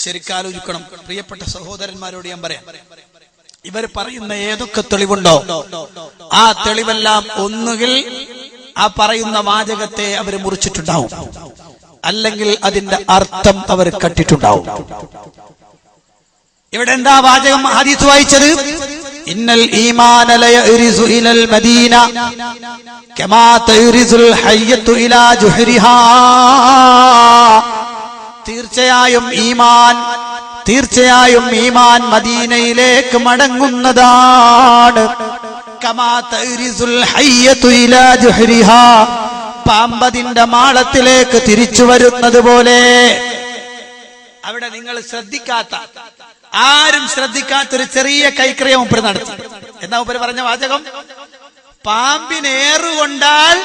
ശരിക്കാലോചിക്കണം. പ്രിയപ്പെട്ട സഹോദരന്മാരോട് ഞാൻ പറയാം, ഇവർ പറയുന്ന ഏതൊക്കെ തെളിവുണ്ടോ ആ തെളിവെല്ലാം ഒന്നുകിൽ ആ പറയുന്ന വാചകത്തെ അവർ മുറിച്ചിട്ടുണ്ടാവും, അല്ലെങ്കിൽ അതിന്റെ അർത്ഥം അവർ കട്ടിട്ടുണ്ടാവും. ഇവിടെ എന്താ വാചകം ഹദീസ് വായിച്ചത്? ഇന്നൽ ഈമാന ലയരിസു ഇലൽ മദീന കമാ തയരിസുൽ ഹയ്യത്തു ഇലാ ജുഹരിഹാ. തീർച്ചയായും ഈമാൻ മദീനയിലേക്ക് മടങ്ങുന്നതാണ്. കമാ തയരിസുൽ ഹയ്യത്തു ഇലാ ജുഹരിഹാ, പാമ്പതിന്റെ മാളത്തിലേക്ക് തിരിച്ചു വരുന്നത് പോലെ. അവിടെ നിങ്ങൾ ആരും ശ്രദ്ധിക്കാത്തൊരു ചെറിയ കൈക്രിയ മൂപ്പര് നടത്തി. എന്താ മൂപ്പര് പറഞ്ഞ വാചകം? പാമ്പിനേറുകൊണ്ടാൽ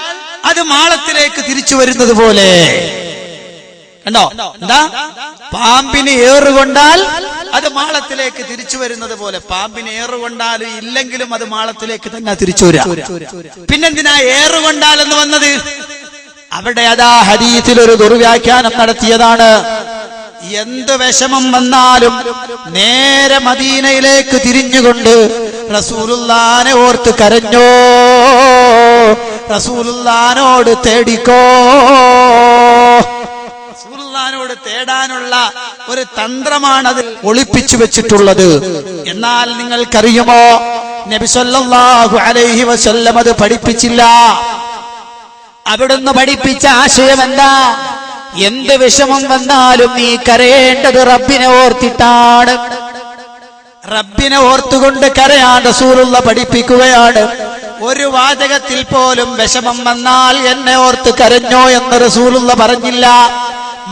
അത് മാളത്തിലേക്ക് തിരിച്ചു വരുന്നത് പോലെ. കണ്ടോ? എന്താ? പാമ്പിന് ഏറുകൊണ്ടാൽ അത് മാളത്തിലേക്ക് തിരിച്ചു വരുന്നത് പോലെ. പാമ്പിന് ഏറുകൊണ്ടാലും ഇല്ലെങ്കിലും അത് മാളത്തിലേക്ക് തന്നെ തിരിച്ചു വരാം. പിന്നെന്തിനാ ഏറുകൊണ്ടാൽ എന്ന് വന്നത്? അവിടെ അതാ ഹദീസിൽ ഒരു ദുർവ്യാഖ്യാനം നടത്തിയതാണ്. എന്ത് വിഷമം വന്നാലും നേരെ മദീനയിലേക്ക് തിരിഞ്ഞുകൊണ്ട് റസൂലുള്ളാനെ ഓർത്ത് കരഞ്ഞോ, റസൂലുള്ളാനോട് തേടിക്കോ. റസൂലുള്ളാനോട് തേടാനുള്ള ഒരു തന്ത്രമാണ് അതിൽ ഒളിപ്പിച്ചു വെച്ചിട്ടുള്ളത്. എന്നാൽ നിങ്ങൾക്കറിയുമോ, നബി സല്ലല്ലാഹു അലൈഹി വസല്ലം അത് പഠിപ്പിച്ചില്ല. അവിടുന്ന് പഠിപ്പിച്ച ആശയം എന്താ? എന്ത് വിഷമം വന്നാലും നീ കരയേണ്ടത് റബ്ബിനെ ഓർത്തിട്ടാണ്. റബ്ബിനെ ഓർത്തുകൊണ്ട് കരയാൻ റസൂലുള്ള പഠിപ്പിക്കുകയാണ്. ഒരു വാചകത്തിൽ പോലും വിഷമം വന്നാൽ എന്നെ ഓർത്ത് കരഞ്ഞോ എന്ന് റസൂലുള്ള പറഞ്ഞില്ല.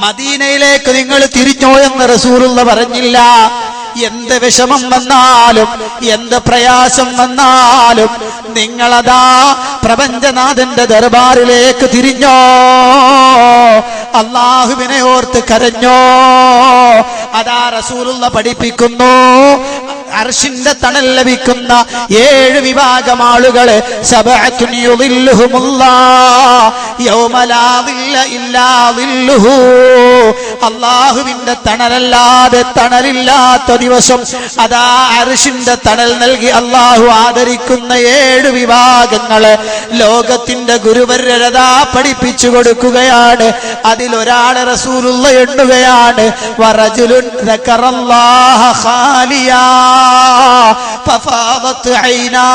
മദീനയിലേക്ക് നിങ്ങൾ തിരിഞ്ഞോ എന്ന് റസൂലുള്ള പറഞ്ഞില്ല. എന്ത് വിഷമം വന്നാലും എന്ത് പ്രയാസം വന്നാലും നിങ്ങളതാ പ്രപഞ്ചനാഥന്റെ ദർബാറിലേക്ക് തിരിഞ്ഞോ, അല്ലാഹുവിനെ ഓർത്ത് കരഞ്ഞോ. അതാ റസൂലുള്ള പഠിപ്പിക്കുന്നു. അർശിന്റെ തണൽ ലഭിക്കുന്ന 7 വിഭാഗം ആളുകളെ സബഅത്തുൻ യുളില്ലുഹുമുല്ലാഹ് യൗമ ലാ ദില്ല ഇല്ലാ ദില്ലുഹു. അല്ലാഹുവിന്റെ തണലല്ലാതെ തണലില്ലാത്ത ദിവസം അതാ അർശിന്റെ തണൽ നൽകി അല്ലാഹു ആദരിക്കുന്ന 7 വിഭാഗങ്ങളെ ലോകത്തിന്റെ ഗുരുവര്യരതാ പഠിപ്പിച്ചു കൊടുക്കുകയാണ്. അതിലൊരാളെ റസൂലുള്ള എണ്ണുകയാണ്. വറജുലുൻ ദക്കറല്ലാഹ ഖാലിയാ ഫഫാദത് ഐനാ.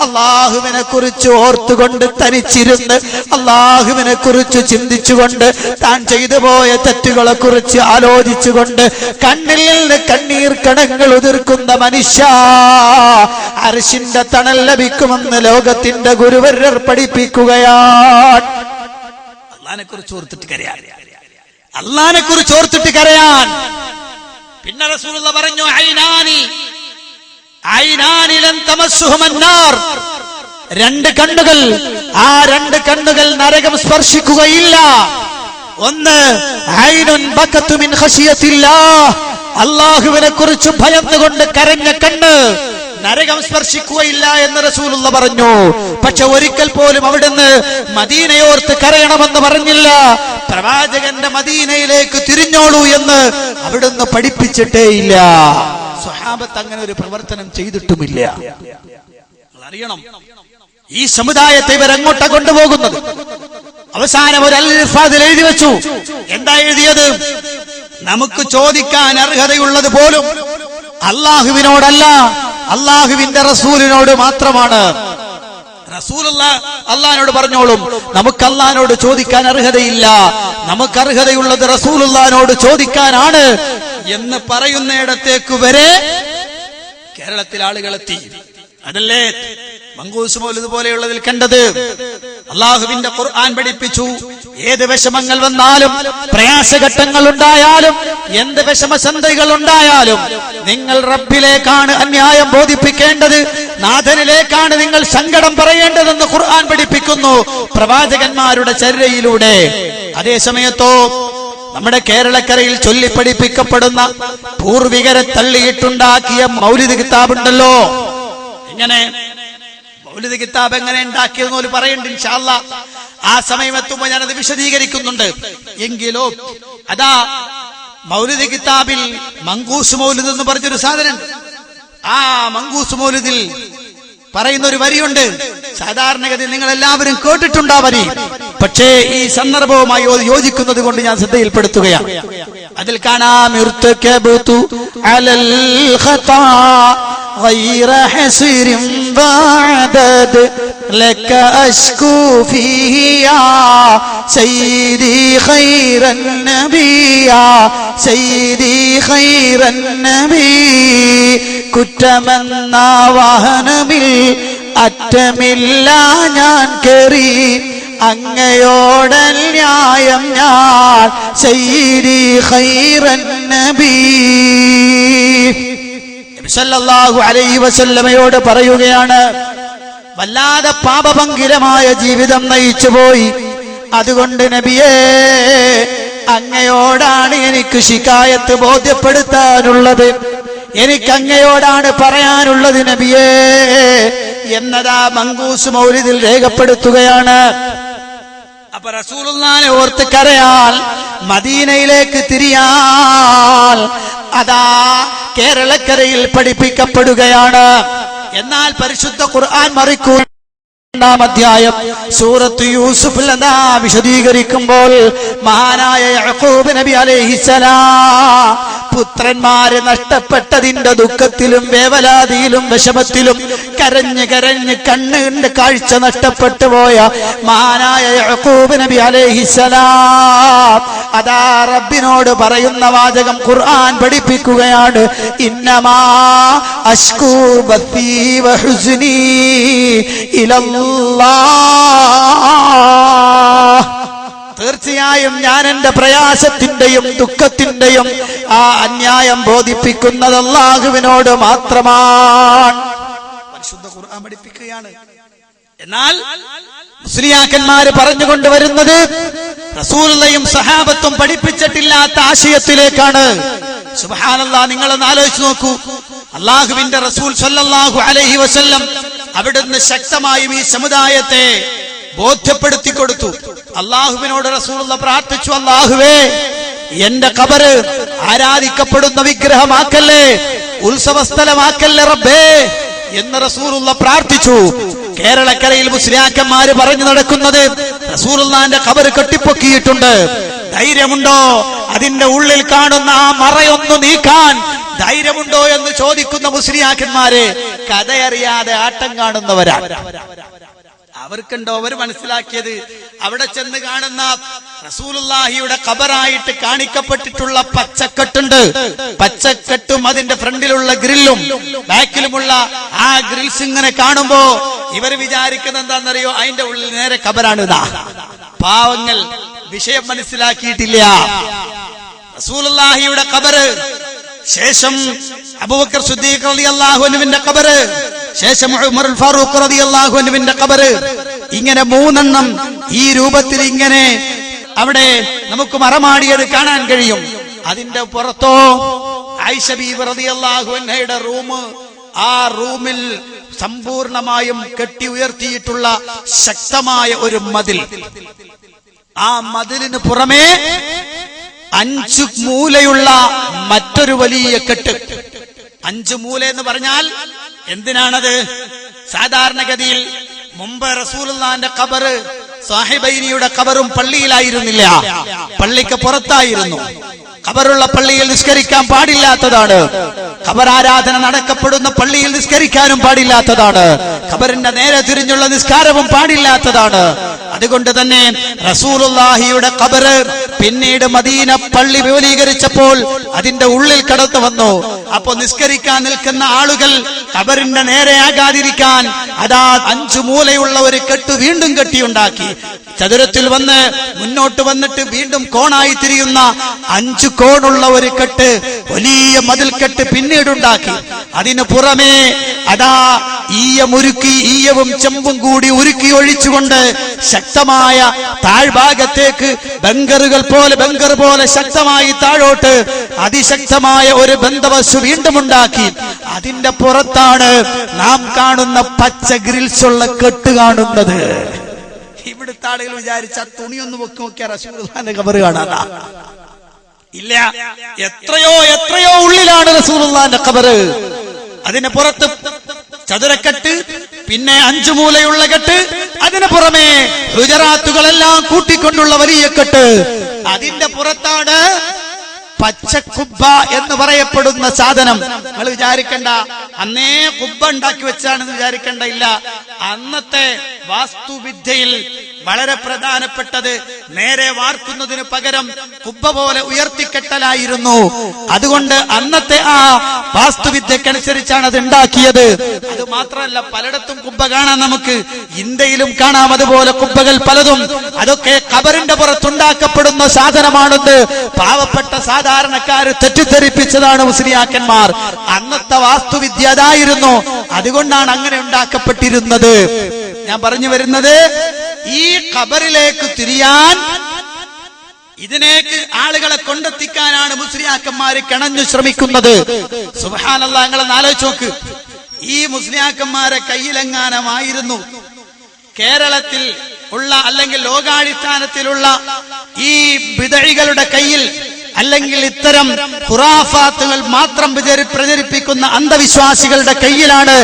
അല്ലാഹുവിനെ കുറിച്ച് ഓർത്തുകൊണ്ട് തനിച്ചിരുന്ന് അല്ലാഹുവിനെ കുറിച്ച് ചിന്തിച്ചുകൊണ്ട് താൻ ചെയ്തു പോയ തെറ്റുകളെ കുറിച്ച് ആലോചിച്ചുകൊണ്ട് കണ്ണിൽ നിന്ന് കണ്ണീർ കണങ്ങൾ ഉതിർക്കുന്ന മനുഷ്യ അർശിന്റെ തണൽ ലഭിക്കുമെന്ന് ലോകത്തിന്റെ ഗുരുവര്യർ പഠിപ്പിക്കുകയാണ്. അല്ലാഹുവിനെ കുറിച്ച് ഓർത്തിട്ട് കരയാൻ, അല്ലാഹുവിനെ കുറിച്ച് ഓർത്തിട്ട് കരയാൻ. പിന്നെ റസൂലുള്ള പറഞ്ഞു, ഐനാനി ലൻ തമസ്സുഹുമന്നാർ. 2 കണ്ണുകൾ, ആ 2 കണ്ണുകൾ നരകം സ്പർശിക്കുകയില്ല. ഒന്ന് ഐനുൻ ബകതു മിൻ ഖശിയത്തില്ലാഹ്, അല്ലാഹുവിനെ കുറിച്ച് ഭയന്നുകൊണ്ട് കരഞ്ഞ കണ്ണ് നരകം സ്പർശിക്കുകയില്ല എന്ന് റസൂലുള്ള പറഞ്ഞു. പക്ഷെ ഒരിക്കൽ പോലും അവിടുന്ന് മദീനയോർത്ത് കരയണമെന്ന് പറഞ്ഞില്ല. പ്രവാചകന്റെ മദീനയിലേക്ക് തിരിഞ്ഞോളൂ എന്ന് അവിടുന്ന് പഠിപ്പിച്ചിട്ടേയില്ല. സ്വഹാബത്ത് അങ്ങനെ ഒരു പ്രവർത്തനം ചെയ്തിട്ടുമില്ല. അറിയണം, ഈ സമുദായത്തെ ഇവരെങ്ങോട്ടാ കൊണ്ടുപോകുന്നത്? അവസാനം ഒരു അൽഫാദിൽ എഴുതി വെച്ചു. എന്താ എഴുതിയത്? നമുക്ക് ചോദിക്കാൻ അർഹതയുള്ളത് പോലും അല്ലാഹുവിനോടല്ല, അല്ലാഹുവിന്റെ റസൂലിനോട് മാത്രമാണ്. റസൂലുള്ള അല്ലാഹുവിനോട് പറഞ്ഞോളും, നമുക്ക് അല്ലാഹുവിനോട് ചോദിക്കാൻ അർഹതയില്ല, നമുക്ക് അർഹതയുള്ളത് റസൂലുള്ളാഹിനോട് ചോദിക്കാനാണ് എന്ന് പറയുന്നിടത്തേക്ക് വരെ കേരളത്തിൽ ആളുകൾ എത്തി. അതല്ലേ മങ്കൂസ് മൗലിദ് പോലെയുള്ളതിൽ കണ്ടത്? അല്ലാഹുവിന്റെ ഖുർആൻ പഠിപ്പിച്ചു, ഏത് വിഷമങ്ങൾ വന്നാലും പ്രയാസഘട്ടങ്ങൾ ഉണ്ടായാലും എന്ത് വിഷമസന്ധികൾ ഉണ്ടായാലും നിങ്ങൾ റബ്ബിലേക്കാണ് അന്യായം ബോധിപ്പിക്കേണ്ടത്, നാഥനിലേക്കാണ് നിങ്ങൾ സങ്കടം പറയേണ്ടതെന്ന് ഖുർആൻ പഠിപ്പിക്കുന്നു പ്രവാചകന്മാരുടെ ചര്യയിലൂടെ. അതേ സമയത്തോ നമ്മുടെ കേരളക്കരയിൽ ചൊല്ലിപ്പഠിപ്പിക്കപ്പെടുന്ന പൂർവികരെ തള്ളിയിട്ടുണ്ടാക്കിയ മൗലിദ് കിതാബുണ്ടല്ലോ. ഇങ്ങനെ മൗലിദ് കിതാബ് എങ്ങനെ ഉണ്ടാക്കിയെന്ന് പോലും പറയുന്നുണ്ട് ഇൻഷാ അല്ലാഹ്. ആ സമയം എത്തുമ്പോൾ ഞാനത് വിശദീകരിക്കുന്നുണ്ട്. എങ്കിലോ അതാ മൗലിദ് കിതാബിൽ മങ്കൂസ് മൗലിദ് എന്ന് പറഞ്ഞൊരു സാധനം, ആ മങ്കൂസ് മൗലിദിൽ പറയുന്ന ഒരു വരിയുണ്ട്. സാധാരണഗതിയിൽ നിങ്ങൾ എല്ലാവരും കേട്ടിട്ടുണ്ടാ വരി, പക്ഷേ ഈ സന്ദർഭവുമായി യോജിക്കുന്നത് കൊണ്ട് ഞാൻ ശ്രദ്ധയിൽപ്പെടുത്തുകയാണ്. അതിൽ കാണാം ഇർതകബതു അലൽ ഖതാ ഗൈറ ഹസ്രിൻ വഅദദ് ലക അശ്കൂ ഫീഹി യാ സയ്യിദി ഖൈറൻ നബി യാ സയ്യിദി ഖൈറൻ നബി. കുറ്റമെന്ന വാഹനമിൽ അറ്റമില്ല ഞാൻ കേറി അങ്ങയോടൽ ന്യായം ഞാൻ സയ്യിദി ഖൈറൻ നബി. നബി സല്ലല്ലാഹു അലൈഹി വസല്ലമയോട് പറയുകയാണ്, വല്ലാതെ പാപഭംഗിരമായ ജീവിതം നയിച്ചു പോയി, അതുകൊണ്ട് നബിയേ അങ്ങയോടാണ് എനിക്ക് ശികായത്ത് ബോധ്യപ്പെടുത്താനുള്ളത്, എനിക്ക് അങ്ങയോടാണ് പറയാനുള്ളത് നബിയേ എന്നതാ മങ്കൂസ് മൗലിദിൽ രേഖപ്പെടുത്തുകയാണ്. അപ്പൊ റസൂലുള്ളാഹിനെ ഓർത്ത് കരയാൽ, മദീനയിലേക്ക് തിരിയാൽ അതാ കേരളക്കരയിൽ പഠിപ്പിക്കപ്പെടുകയാണ്. എന്നാൽ പരിശുദ്ധ ഖുർആൻ മറിക്കൂ അധ്യായം സൂറത്ത് യൂസുഫിൽ അതാ വിശദീകരിക്കുമ്പോൾ മഹാനായ യഅഖൂബ് നബി അലൈഹിസ്സലാം പുത്രന്മാരെ നഷ്ടപ്പെട്ടതിന്റെ ദുഃഖത്തിലും വേവലാതിയിലും വിഷമത്തിലും കരഞ്ഞ് കരഞ്ഞ് കണ്ണിന്റെ കാഴ്ച നഷ്ടപ്പെട്ടു പോയ മഹാനായ യഅഖൂബ് നബി അലൈഹിസ്സലാം അതാ റബ്ബിനോട് പറയുന്ന വാചകം ഖുർആൻ പഠിപ്പിക്കുകയാണ്, ഇന്നമാ അശ്കൂ ബത്തി വഹുസ്നി ഇലല്ലാഹ്. തീർച്ചയായും ഞാൻ എന്റെ പ്രയാസത്തിന്റെയും ദുഃഖത്തിന്റെയും ആ അന്യായം ബോധിപ്പിക്കുന്നത് അല്ലാഹുവിനോട് മാത്രമാണ്. പരിശുദ്ധ ഖുർആൻ പഠിപ്പിക്കുകയാണ്. എന്നാൽ മുസ്ലിയാക്കന്മാര് പറഞ്ഞുകൊണ്ടുവരുന്നത് റസൂലുള്ളാഹിയും സഹാബത്തും പഠിപ്പിച്ചിട്ടില്ലാത്ത ആശയത്തിലേക്കാണ്. സുബ്ഹാനല്ലാഹ്, നിങ്ങളൊന്ന് ആലോചിച്ച് നോക്കൂ. അല്ലാഹുവിന്റെ റസൂൽ സല്ലല്ലാഹു അലൈഹി വസല്ലം അവിടുന്ന് ശക്തമായും ഈ സമുദായത്തെ ബോധ്യപ്പെടുത്തി കൊടുത്തു. അല്ലാഹുവിനോട് റസൂലുള്ള പ്രാർത്ഥിച്ചു, അല്ലാഹുവേ എന്റെ ഖബറ് ആരാധിക്കപ്പെടുന്ന വിഗ്രഹമാക്കല്ലേ, ഉത്സവസ്ഥലമാക്കല്ലേ റബ്ബേ എന്ന് റസൂലുള്ള പ്രാർത്ഥിച്ചു. കേരളക്കരയിൽ മുസ്ലിയാക്കന്മാര് പറഞ്ഞു നടക്കുന്നത് റസൂലുള്ളാഹിന്റെ ഖബറ് കെട്ടിപ്പൊക്കിയിട്ടുണ്ട്, ധൈര്യമുണ്ടോ അതിന്റെ ഉള്ളിൽ കാണുന്ന ആ മറയൊന്നു നീക്കാൻ ധൈര്യമുണ്ടോ എന്ന് ചോദിക്കുന്ന മുസ്ലിയാക്കന്മാര് കഥയറിയാതെ ആട്ടം കാണുന്നവരാണ്. അവർക്കുണ്ടോ? അവർ മനസ്സിലാക്കിയത് അവിടെ ചെന്ന് കാണുന്ന റസൂലുള്ളാഹിയുടെ ഖബറായിട്ട് കാണിക്കപ്പെട്ടിട്ടുള്ള പച്ചക്കെട്ടുണ്ട്, പച്ചക്കെട്ടും അതിന്റെ ഫ്രണ്ടിലുള്ള ഗ്രില്ലും ബാക്കിലുമുള്ള ആ ഗ്രിൽസ് ഇങ്ങനെ കാണുമ്പോ ഇവർ വിചാരിക്കുന്നത് എന്താണെന്നറിയോ? അതിന്റെ ഉള്ളിൽ നേരെ ഖബറാണ്. ഇതാ പാവങ്ങൾ വിഷയം മനസ്സിലാക്കിയിട്ടില്ല. റസൂലുള്ളാഹിയുടെ ഖബറ്, ശേഷം അബൂബക്കർ സിദ്ദീഖ് റളിയല്ലാഹു അൻഹുവിന്റെ ഖബറ്, ശേഷം ഉമറുൽ ഫാറൂഖ് റളിയല്ലാഹു അൻഹുവിന്റെ ഖബറ്, ഇങ്ങനെ മൂന്നെണ്ണം ഈ രൂപത്തിൽ ഇങ്ങനെ അവിടെ നമുക്ക് മറമാടിയത് കാണാൻ കഴിയും. അതിന്റെ പുറത്തോ ആയിഷ ബീവി റളിയല്ലാഹു അൻഹയുടെ റൂം, ആ റൂമിൽ സമ്പൂർണമായും കെട്ടി ഉയർത്തിയിട്ടുള്ള ശക്തമായ ഒരു മതിൽ, ആ മതിലിന് പുറമേ 5 മൂലയുള്ള മറ്റൊരു വലിയ കെട്ട്. 5 മൂല എന്ന് പറഞ്ഞാൽ എന്തിനാണത്? സാധാരണഗതിയിൽ മുമ്പ് റസൂലുള്ളാഹിന്റെ ഖബറ്, സാഹിബൈനിയുടെ ഖബറും പള്ളിയിലായിരുന്നില്ല, പള്ളിക്ക് പുറത്തായിരുന്നു. ഖബറുള്ള പള്ളിയിൽ നിസ്കരിക്കാൻ പാടില്ലാത്തതാണ്, ഖബറാരാധന നടക്കപ്പെടുന്ന പള്ളിയിൽ നിസ്കരിക്കാനും പാടില്ലാത്തതാണ്, ഖബറിന്റെ നേരെ തിരിഞ്ഞുള്ള നിസ്കാരവും പാടില്ലാത്തതാണ്. അതുകൊണ്ട് തന്നെ റസൂലുള്ളാഹിയുടെ ഖബറ് പിന്നീട് മദീന പള്ളി വിപുലീകരിച്ചപ്പോൾ അതിന്റെ ഉള്ളിൽ കടന്നു വന്നു. അപ്പൊ നിസ്കരിക്കാൻ നിൽക്കുന്ന ആളുകൾ ഖബറിന്റെ നേരെയാകാതിരിക്കാൻ അതാ 5 മൂലയുള്ള ഒരു കെട്ട് വീണ്ടും കെട്ടിയുണ്ടാക്കി. ചതുരത്തിൽ വന്ന് മുന്നോട്ട് വന്നിട്ട് വീണ്ടും കോണായി തിരിയുന്ന 5 കോണുള്ള ഒരു കെട്ട്, വലിയ മതിൽക്കെട്ട് പിന്നീടുണ്ടാക്കി. അതിനു പുറമേ അതാ ഈയമുരുക്കി, ഈയവും ചെമ്പും കൂടി ഉരുക്കി ഒഴിച്ചുകൊണ്ട് ശക്തമായ താഴ്ഭാഗത്തേക്ക് ബങ്കർ പോലെ ശക്തമായി താഴോട്ട് അതിശക്തമായ ഒരു ബന്ധവസ്തു വീണ്ടും ഉണ്ടാക്കി. അതിന്റെ പുറത്താണ് നാം കാണുന്ന പച്ച ഗ്രിൽസുള്ള കെട്ട് കാണുന്നത്. ഇവിടുത്തെ ആളുകൾ വിചാരിച്ച തുണിയൊന്ന് പൊക്കി നോക്കിയ റസൂലുള്ളാഹിന്റെ ഖബറ് കാണാനാ? ഇല്ല, എത്രയോ എത്രയോ ഉള്ളിലാണ് റസൂലുള്ളാഹിന്റെ ഖബറ്. അതിന് പുറത്ത് ചതുരക്കെട്ട്, പിന്നെ 5 മൂലയുള്ള കെട്ട്, അതിന് പുറമെ ഹുജറാത്തുകളെല്ലാം കൂട്ടിക്കൊണ്ടുള്ള വലിയ കെട്ട്. അതിന്റെ പുറത്താണ് പച്ചക്കുബ്ബ എന്ന് പറയപ്പെടുന്ന സാധനം. നിങ്ങൾ വിചാരിക്കണ്ട അന്നേ കുബ്ബ ഉണ്ടാക്കി വെച്ചാണെന്ന് വിചാരിക്കണ്ട. ഇല്ല, അന്നത്തെ വാസ്തുവിദ്യയിൽ വളരെ പ്രധാനപ്പെട്ടത് നേരെ വാർക്കുന്നതിന് പകരം കുബ്ബ പോലെ ഉയർത്തിക്കെട്ടലായിരുന്നു. അതുകൊണ്ട് അന്നത്തെ ആ വാസ്തുവിദ്യക്കനുസരിച്ചാണ് അത് ഉണ്ടാക്കിയത്. അത് മാത്രമല്ല, പലയിടത്തും കുബ്ബ കാണാം, നമുക്ക് ഇന്ത്യയിലും കാണാം അതുപോലെ കുബ്ബകൾ പലതും. അതൊക്കെ ഖബറിന്റെ പുറത്തുണ്ടാക്കപ്പെടുന്ന സാധനമാണെന്ന് പാവപ്പെട്ട സാധാരണക്കാര് തെറ്റിദ്ധരിപ്പിച്ചതാണ് മുസ്ലിയാക്കന്മാർ. അന്നത്തെ വാസ്തുവിദ്യ അതായിരുന്നു, അതുകൊണ്ടാണ് അങ്ങനെ ഉണ്ടാക്കപ്പെട്ടിരുന്നത്. ഞാൻ പറഞ്ഞു വരുന്നത്, ഈ ഖബറിലേക്ക് തിരിയാൻ, ഇതിനേക്ക് ആളുകളെ കൊണ്ടെത്തിക്കാനാണ് മുസ്ലിയാക്കന്മാര് കിണഞ്ഞു ശ്രമിക്കുന്നത്. സുബ്ഹാനല്ലാഹ്, നിങ്ങളൊന്ന് ആലോചിച്ച് നോക്ക്. ഈ മുസ്ലിയാക്കന്മാരെ കയ്യിലെങ്ങാനമായിരുന്നു കേരളത്തിൽ ഉള്ള അല്ലെങ്കിൽ ലോകാടിസ്ഥാനത്തിലുള്ള ഈ ബിദഈകളുടെ കയ്യിൽ, അല്ലെങ്കിൽ ഇത്തരം ഖുറാഫാത്തുകൾ മാത്രം പ്രചരിപ്പിക്കുന്ന അന്ധവിശ്വാസികളുടെ കയ്യിലാണ്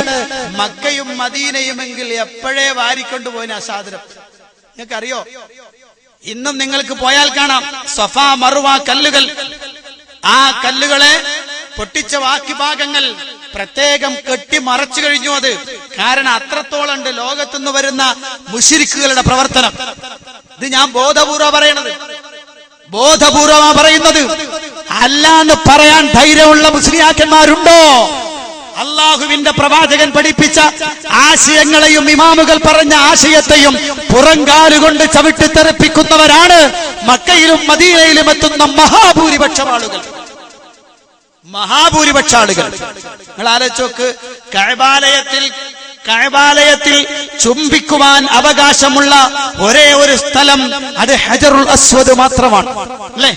മക്കയും മദീനയുമെങ്കിൽ എപ്പോഴേ വാരിക്കൊണ്ടുപോയിന് ആ സാധനം. നിങ്ങൾക്കറിയോ, ഇന്നും നിങ്ങൾക്ക് പോയാൽ കാണാം സഫ മറുവ കല്ലുകൾ. ആ കല്ലുകളെ പൊട്ടിച്ച ബാക്കി ഭാഗങ്ങൾ പ്രത്യേകം കെട്ടി മറച്ചു കഴിഞ്ഞു. അത് കാരണം അത്രത്തോളം ഉണ്ട് ലോകത്തുനിന്ന് വരുന്ന മുശ്രിക്കുകളുടെ പ്രവർത്തനം. ഇത് ഞാൻ ബോധപൂർവ്വം പറയണത്, ബോധപൂർവമാ പറയുന്നത്. അല്ലാന്ന് പറയാൻ ധൈര്യമുള്ള മുസ്ലിയാക്കന്മാരുണ്ടോ? അള്ളാഹുവിന്റെ പ്രവാചകൻ പഠിപ്പിച്ച ആശയങ്ങളെയും ഇമാമുകൾ പറഞ്ഞ ആശയത്തെയും പുറങ്കാലുകൊണ്ട് ചവിട്ടിത്തെറിപ്പിക്കുന്നവരാണ് മക്കയിലും മദീനയിലും എത്തുന്ന മഹാഭൂരിപക്ഷം ആളുകൾ. മഹാഭൂരിപക്ഷ ആളുകൾ നിങ്ങൾ ആലോചിച്ചോക്ക്. കഅബാലയത്തിൽ ചുംബിക്കുവാൻ അവകാശമുള്ള ഒരേ ഒരു സ്ഥലം അത് ഹജറുൽ അസ്വദ് മാത്രമാണ്, അല്ലേ?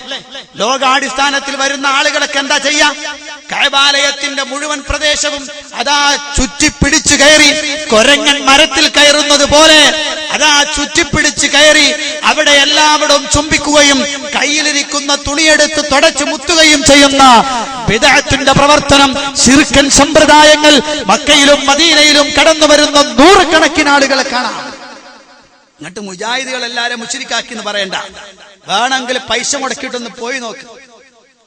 ലോകാടിസ്ഥാനത്തിൽ വരുന്ന ആളുകളൊക്കെ എന്താ ചെയ്യാ? കഅബാലയത്തിന്റെ മുഴുവൻ പ്രദേശവും അതാ ചുറ്റിപ്പിടിച്ചു കയറി, കൊരങ്ങൻ മരത്തിൽ കയറുന്നത് പോലെ അതാ ചുറ്റിപ്പിടിച്ച് കയറി അവിടെ എല്ലാവരും ചുംബിക്കുകയും കയ്യിലിരിക്കുന്ന തുണിയെടുത്ത് തുടച്ചു മുത്തുകയും ചെയ്യുന്ന ബിദ്അത്തിന്റെ പ്രവർത്തനം, ശിർക്കൻ സമ്പ്രദായങ്ങൾ മക്കയിലും മദീനയിലും കടന്നു വരുന്ന നൂറുകണക്കിന് ആളുകളെ കാണാം. എന്നിട്ട് മുജാഹിദുകൾ എല്ലാരും മുശ്രിക്കാക്കി എന്ന് പറയണ്ട, വേണമെങ്കിൽ പൈസ മുടക്കിയിട്ടൊന്ന് പോയി നോക്ക്.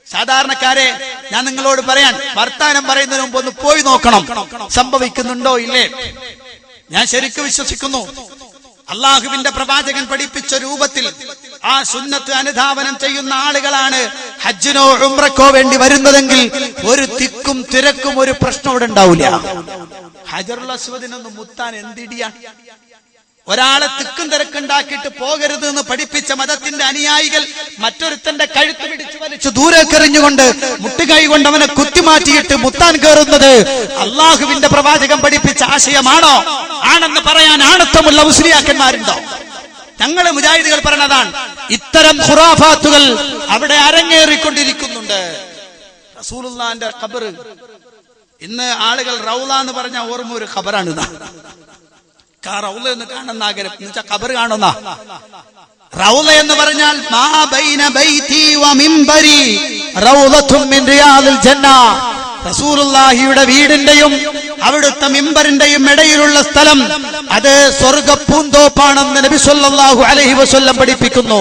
സാധാരണക്കാരെ ഞാൻ നിങ്ങളോട് പറയാൻ, വർത്താനം പറയുന്നതിന് മുമ്പ് ഒന്ന് പോയി നോക്കണം, സംഭവിക്കുന്നുണ്ടോ ഇല്ലേ. ഞാൻ ശരിക്കും വിശ്വസിക്കുന്നു അള്ളാഹുവിന്റെ പ്രവാചകൻ പഠിപ്പിച്ച രൂപത്തിൽ ആ സുന്നത്ത് അനുധാവനം ചെയ്യുന്ന ആളുകളാണ് ഹജ്ജിനോ ഉംറക്കോ വേണ്ടി വരുന്നതെങ്കിൽ ഒരു തിക്കും തിരക്കും ഒരു പ്രശ്നം ഇവിടെ ഉണ്ടാവില്ല. ഹജറുൽ അസ്വദിനൊന്ന് മുത്താൻ എന്തിടിയാണ്? ഒരാളെ തിക്കും തിരക്കുണ്ടാക്കിയിട്ട് പോകരുത് എന്ന് പഠിപ്പിച്ച മതത്തിന്റെ അനുയായികൾ മറ്റൊരുത്തന്റെ കഴുത്ത് പിടിച്ചു വലിച്ചു ദൂരേക്കെറിഞ്ഞുകൊണ്ട് മുട്ടുകൈ കൊണ്ട് അവനെ കുത്തിമാറ്റിയിട്ട് മുത്താൻ കയറുന്നത് അള്ളാഹുവിന്റെ പ്രവാചകൻ പഠിപ്പിച്ച ആശയമാണോ? ആണെന്ന് പറയാൻ ആണത്വമുള്ള മുസ്ലിയാക്കന്മാരുണ്ടോ? ഞങ്ങള് മുജാഹിദുകൾ പറഞ്ഞതാണ്, ഇത്തരം ഖുറാഫാത്തുകൾ അവിടെ അരങ്ങേറിക്കൊണ്ടിരിക്കുന്നുണ്ട്. റസൂലുള്ളാഹിന്റെ ഖബർ ഇന്ന് ആളുകൾ റൗള എന്ന് പറഞ്ഞ ഓർമ്മ ഒരു ഖബറാണ്. റൗള എന്ന് കാണുന്ന ആഗ്രഹം എന്ന് വെച്ചാൽ ഖബർ കാണുന്ന റൗള എന്ന് പറഞ്ഞാൽ മാ ബൈന ബൈതി വ മിംബരി റൗളത്തും മിൻ റിയാദിൽ ജന്ന. റസൂലുള്ളാഹിയുടെ വീടിന്റെയും അവിടുത്തെ മിമ്പറിന്റെയും ഇടയിലുള്ള സ്ഥലം അത് സ്വർഗ്ഗ പൂന്തോപ്പാണെന്ന് നബി സല്ലല്ലാഹു അലൈഹി വസല്ലം പഠിപ്പിക്കുന്നു.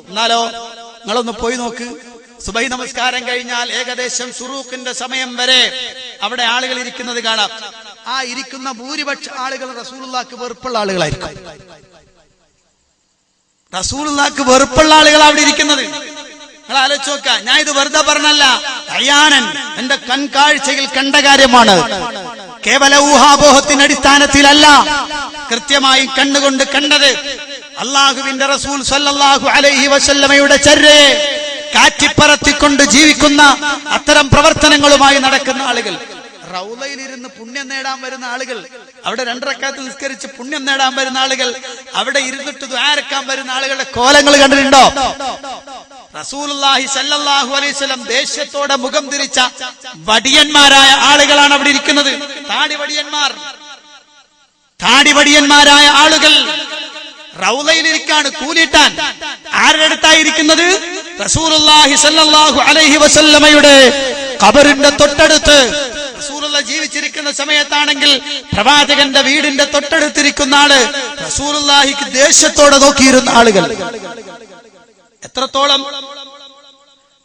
എന്നാലോ നിങ്ങളൊന്ന് പോയി നോക്ക്. സുബഹി നമസ്കാരം കഴിഞ്ഞാൽ ഏകദേശം സുറൂഖിന്റെ സമയം വരെ അവിടെ ആളുകൾ ഇരിക്കുന്നത് കാണാം. ആ ഇരിക്കുന്ന ഭൂരിപക്ഷ ആളുകൾ റസൂലുള്ളാഹിക്ക് വെറുപ്പുള്ള ആളുകളായിരിക്കും. റസൂലുള്ളാഹിക്ക് വെറുപ്പുള്ള ആളുകൾ അവിടെ ഇരിക്കുന്നത് നിങ്ങൾ ആലോചിച്ച് നോക്ക. ഞാൻ ഇത് വെറുതെ പറഞ്ഞല്ല, അയ്യാനൻ എന്റെ കൺകാഴ്ചയിൽ കണ്ട കാര്യമാണ്. കേവല ഊഹാപോഹത്തിന്റെ അടിസ്ഥാനത്തിലല്ല, കൃത്യമായി കണ്ണുകൊണ്ട് കണ്ടത്. അള്ളാഹുവിന്റെ റസൂൽ സല്ലല്ലാഹു അലൈഹി വസല്ലമയുടെ ചര്യയെ കാറ്റിപ്പറത്തിക്കൊണ്ട് ജീവിക്കുന്ന അത്തരം പ്രവർത്തനങ്ങളുമായി നടക്കുന്ന ആളുകൾ, റൗളയിലിരുന്ന് പുണ്യം നേടാൻ വരുന്ന ആളുകൾ, അവിടെ 2 റക്അത്ത് നിസ്കരിച്ച് പുണ്യം നേടാൻ വരുന്ന ആളുകൾ, അവിടെ ഇരുന്നിട്ട് ദുആ ഇറക്കാൻ വരുന്ന ആളുകളുടെ കോലങ്ങൾ കണ്ടിട്ടുണ്ടോ? റസൂലുള്ളാഹി സ്വല്ലല്ലാഹു അലൈഹി വസല്ലം ദേഷ്യത്തോടെ മുഖം തിരിച്ച വടിയന്മാരായ ആളുകളാണ് അവിടെ ഇരിക്കുന്നത്. താടിവടിയന്മാരായ ആളുകൾ റൗളയിലിരിക്കാണ് കൂലിട്ടാൻ. ആരുടെ അടുത്തായിരിക്കുന്നത്? റസൂലുള്ളാഹി സ്വല്ലല്ലാഹു അലൈഹി വസല്ലമയുടെ ഖബറിന്റെ തൊട്ടടുത്ത്. റസൂലുള്ള ജീവിച്ചിരിക്കുന്ന സമയത്താണെങ്കിൽ പ്രവാചകന്റെ വീടിന്റെ തൊട്ടടുത്തിരിക്കുന്ന ആള് റസൂലുള്ളാഹിക്ക് ദേഷ്യത്തോടെ നോക്കിയിരുന്ന ആളുകൾ. എത്രത്തോളം?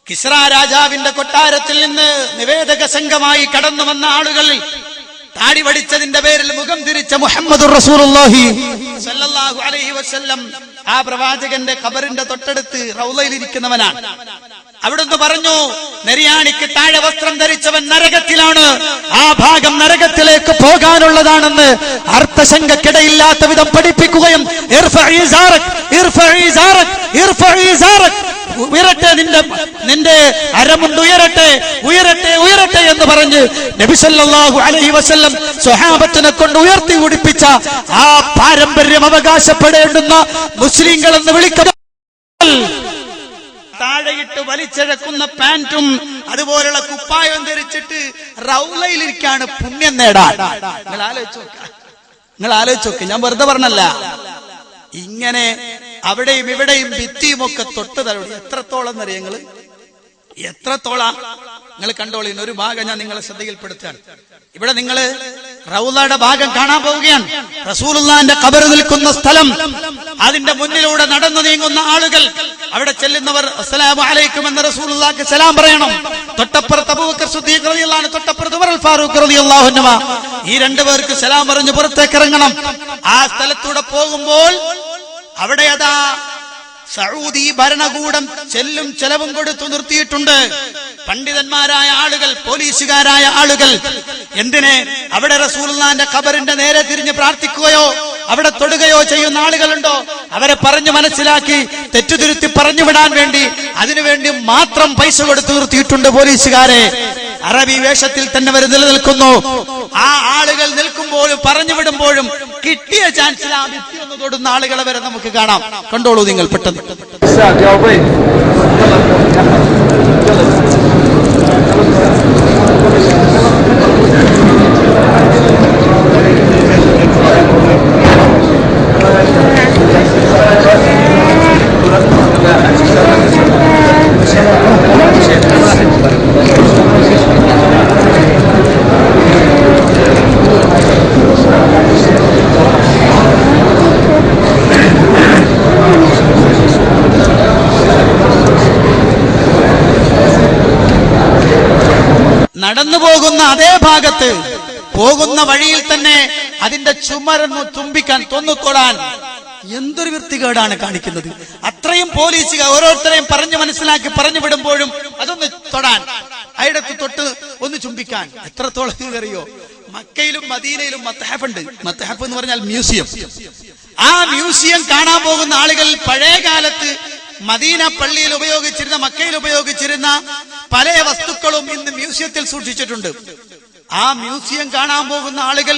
കിസ്ര രാജാവിന്റെ കൊട്ടാരത്തിൽ നിന്ന് നിവേദക സംഘമായി കടന്നു വന്ന ആളുകൾ താടി വടിച്ചതിന്റെ പേരിൽ മുഖം തിരിച്ച മുഹമ്മദുർ റസൂലുള്ളാഹി സ്വല്ലല്ലാഹു അലൈഹി വസല്ലം ആ പ്രവാചകന്റെ ഖബറിന്റെ തൊട്ടടുത്ത് റൗളയിലിരിക്കുന്നവനാണ്. അവിടുന്ന് പറഞ്ഞു, നെരിയാണിക്ക് താഴെ വസ്ത്രം ധരിച്ചവൻ നരകത്തിലാണ്, ആ ഭാഗം നരകത്തിലേക്ക് പോകാനുള്ളതാണെന്ന് അർത്ഥശങ്കക്കിടയില്ലാത്ത വിധം പഠിപ്പിക്കുകയും ഉയരട്ടെ, നിന്റെ അരമുണ്ട് ഉയരട്ടെ ഉയരട്ടെ ഉയരട്ടെ എന്ന് പറഞ്ഞ് നബി സല്ലല്ലാഹു അലൈഹി വസല്ലം സ്വഹാബത്തിനെ കൊണ്ട് ഉയർത്തി ഉടിപ്പിച്ച ആ പാരമ്പര്യം അവകാശപ്പെടേണ്ടുന്ന മുസ്ലിങ്ങൾ എന്ന് വിളിക്കുന്ന താഴെയിട്ട് വലിച്ചിഴക്കുന്ന പാന്റും അതുപോലുള്ള കുപ്പായവും ധരിച്ചിട്ട് റൗളയിലിരിക്കാണ് പുണ്യം നേടാൻ. നിങ്ങൾ ആലോചിച്ചോക്ക്, ഞാൻ വെറുതെ പറഞ്ഞല്ല. ഇങ്ങനെ അവിടെയും ഇവിടെയും ഭിത്തിയും ഒക്കെ തൊട്ട് തലോടി. എത്രത്തോളം എന്നറിയങ്ങള്, എത്രത്തോളം നിങ്ങൾ കണ്ടോളി. ഒരു ഭാഗം ഞാൻ നിങ്ങളെ ശ്രദ്ധയിൽപ്പെടുത്തുകയാണ്. ഇവിടെ നിങ്ങൾ റൗളയുടെ ഭാഗം കാണാൻ പോവുകയാണ്. റസൂലുള്ളാഹിന്റെ ഖബർ നിൽക്കുന്ന സ്ഥലം, അതിന്റെ മുന്നിലൂടെ നടന്നു നീങ്ങുന്ന ആളുകൾ, അവിടെ ചെല്ലുന്നവർ അസ്സലാമു അലൈക്കും എന്ന് റസൂലുള്ളാഹിക്ക് സലാം പറയണം. തൊട്ടപ്പുറത്ത് അബൂബക്കർ സിദ്ദീഖ് റളിയല്ലാഹു അൻഹു, തൊട്ടപ്പുറത്ത് ഉമർ ഫാറൂഖ് റളിയല്ലാഹു അൻഹു. ഈ രണ്ടുപേർക്ക് സലാം പറഞ്ഞു പുറത്തേക്ക് ഇറങ്ങണം. ആ സ്ഥലത്തൂടെ പോകുമ്പോൾ അവിടെ അതാ സഊദി ഭരണകൂടം ചെല്ലും ചെലവും കൊടുത്തു നിർത്തിയിട്ടുണ്ട്. പണ്ഡിതന്മാരായ ആളുകൾ, പോലീസുകാരായ ആളുകൾ. എന്തിന്? അവിടെ റസൂലുള്ളാഹിന്റെ ഖബറിന്റെ നേരെ തിരിഞ്ഞ് പ്രാർത്ഥിക്കുകയോ അവിടെ തൊടുകയോ ചെയ്യുന്ന ആളുകളുണ്ടോ, അവരെ പറഞ്ഞു മനസ്സിലാക്കി തെറ്റുതിരുത്തി പറഞ്ഞു വിടാൻ വേണ്ടി അതിനുവേണ്ടി മാത്രം പൈസ കൊടുത്തു നിർത്തിയിട്ടുണ്ട് പോലീസുകാരെ. അറബി വേഷത്തിൽ തന്നെ അവർ നിലനിൽക്കുന്നു. ആ ആളുകൾ നിൽക്കുമ്പോഴും പറഞ്ഞു വിടുമ്പോഴും കിട്ടിയ ചാൻസിൽ ആ ഭിത്തി ഒന്ന് തൊടുന്ന ആളുകളെ വരെ നമുക്ക് കാണാം. കണ്ടോളൂ നിങ്ങൾ പെട്ടെന്ന്. നടന്നു പോകുന്ന അതേ ഭാഗത്ത് പോകുന്ന വഴിയിൽ തന്നെ അതിന്റെ ചുമരൊന്ന് തുമ്പിക്കാൻ തൊന്നുതൊടാൻ എന്തൊരു വൃത്തികേടാണ് കാണിക്കുന്നത്. അത്രയും പോലീസുകാർ ഓരോരുത്തരെയും പറഞ്ഞു മനസ്സിലാക്കി പറഞ്ഞു വിടുമ്പോഴും അതൊന്ന് തൊടാൻ, അയിടത്ത് തൊട്ട് ഒന്ന് ചുംബിക്കാൻ എത്രത്തോളം അറിയോ? മക്കയിലും മദീനയിലും മത്ഹഫ് ഉണ്ട്. മത്ഹഫ് എന്ന് പറഞ്ഞാൽ മ്യൂസിയം. ആ മ്യൂസിയം കാണാൻ പോകുന്ന ആളുകൾ പഴയ കാലത്ത് മദീന പള്ളിയിൽ ഉപയോഗിച്ചിരുന്ന, മക്കയിൽ ഉപയോഗിച്ചിരുന്ന പല വസ്തുക്കളും ഇന്ന് മ്യൂസിയത്തിൽ സൂക്ഷിച്ചിട്ടുണ്ട്. ആ മ്യൂസിയം കാണാൻ പോകുന്ന ആളുകൾ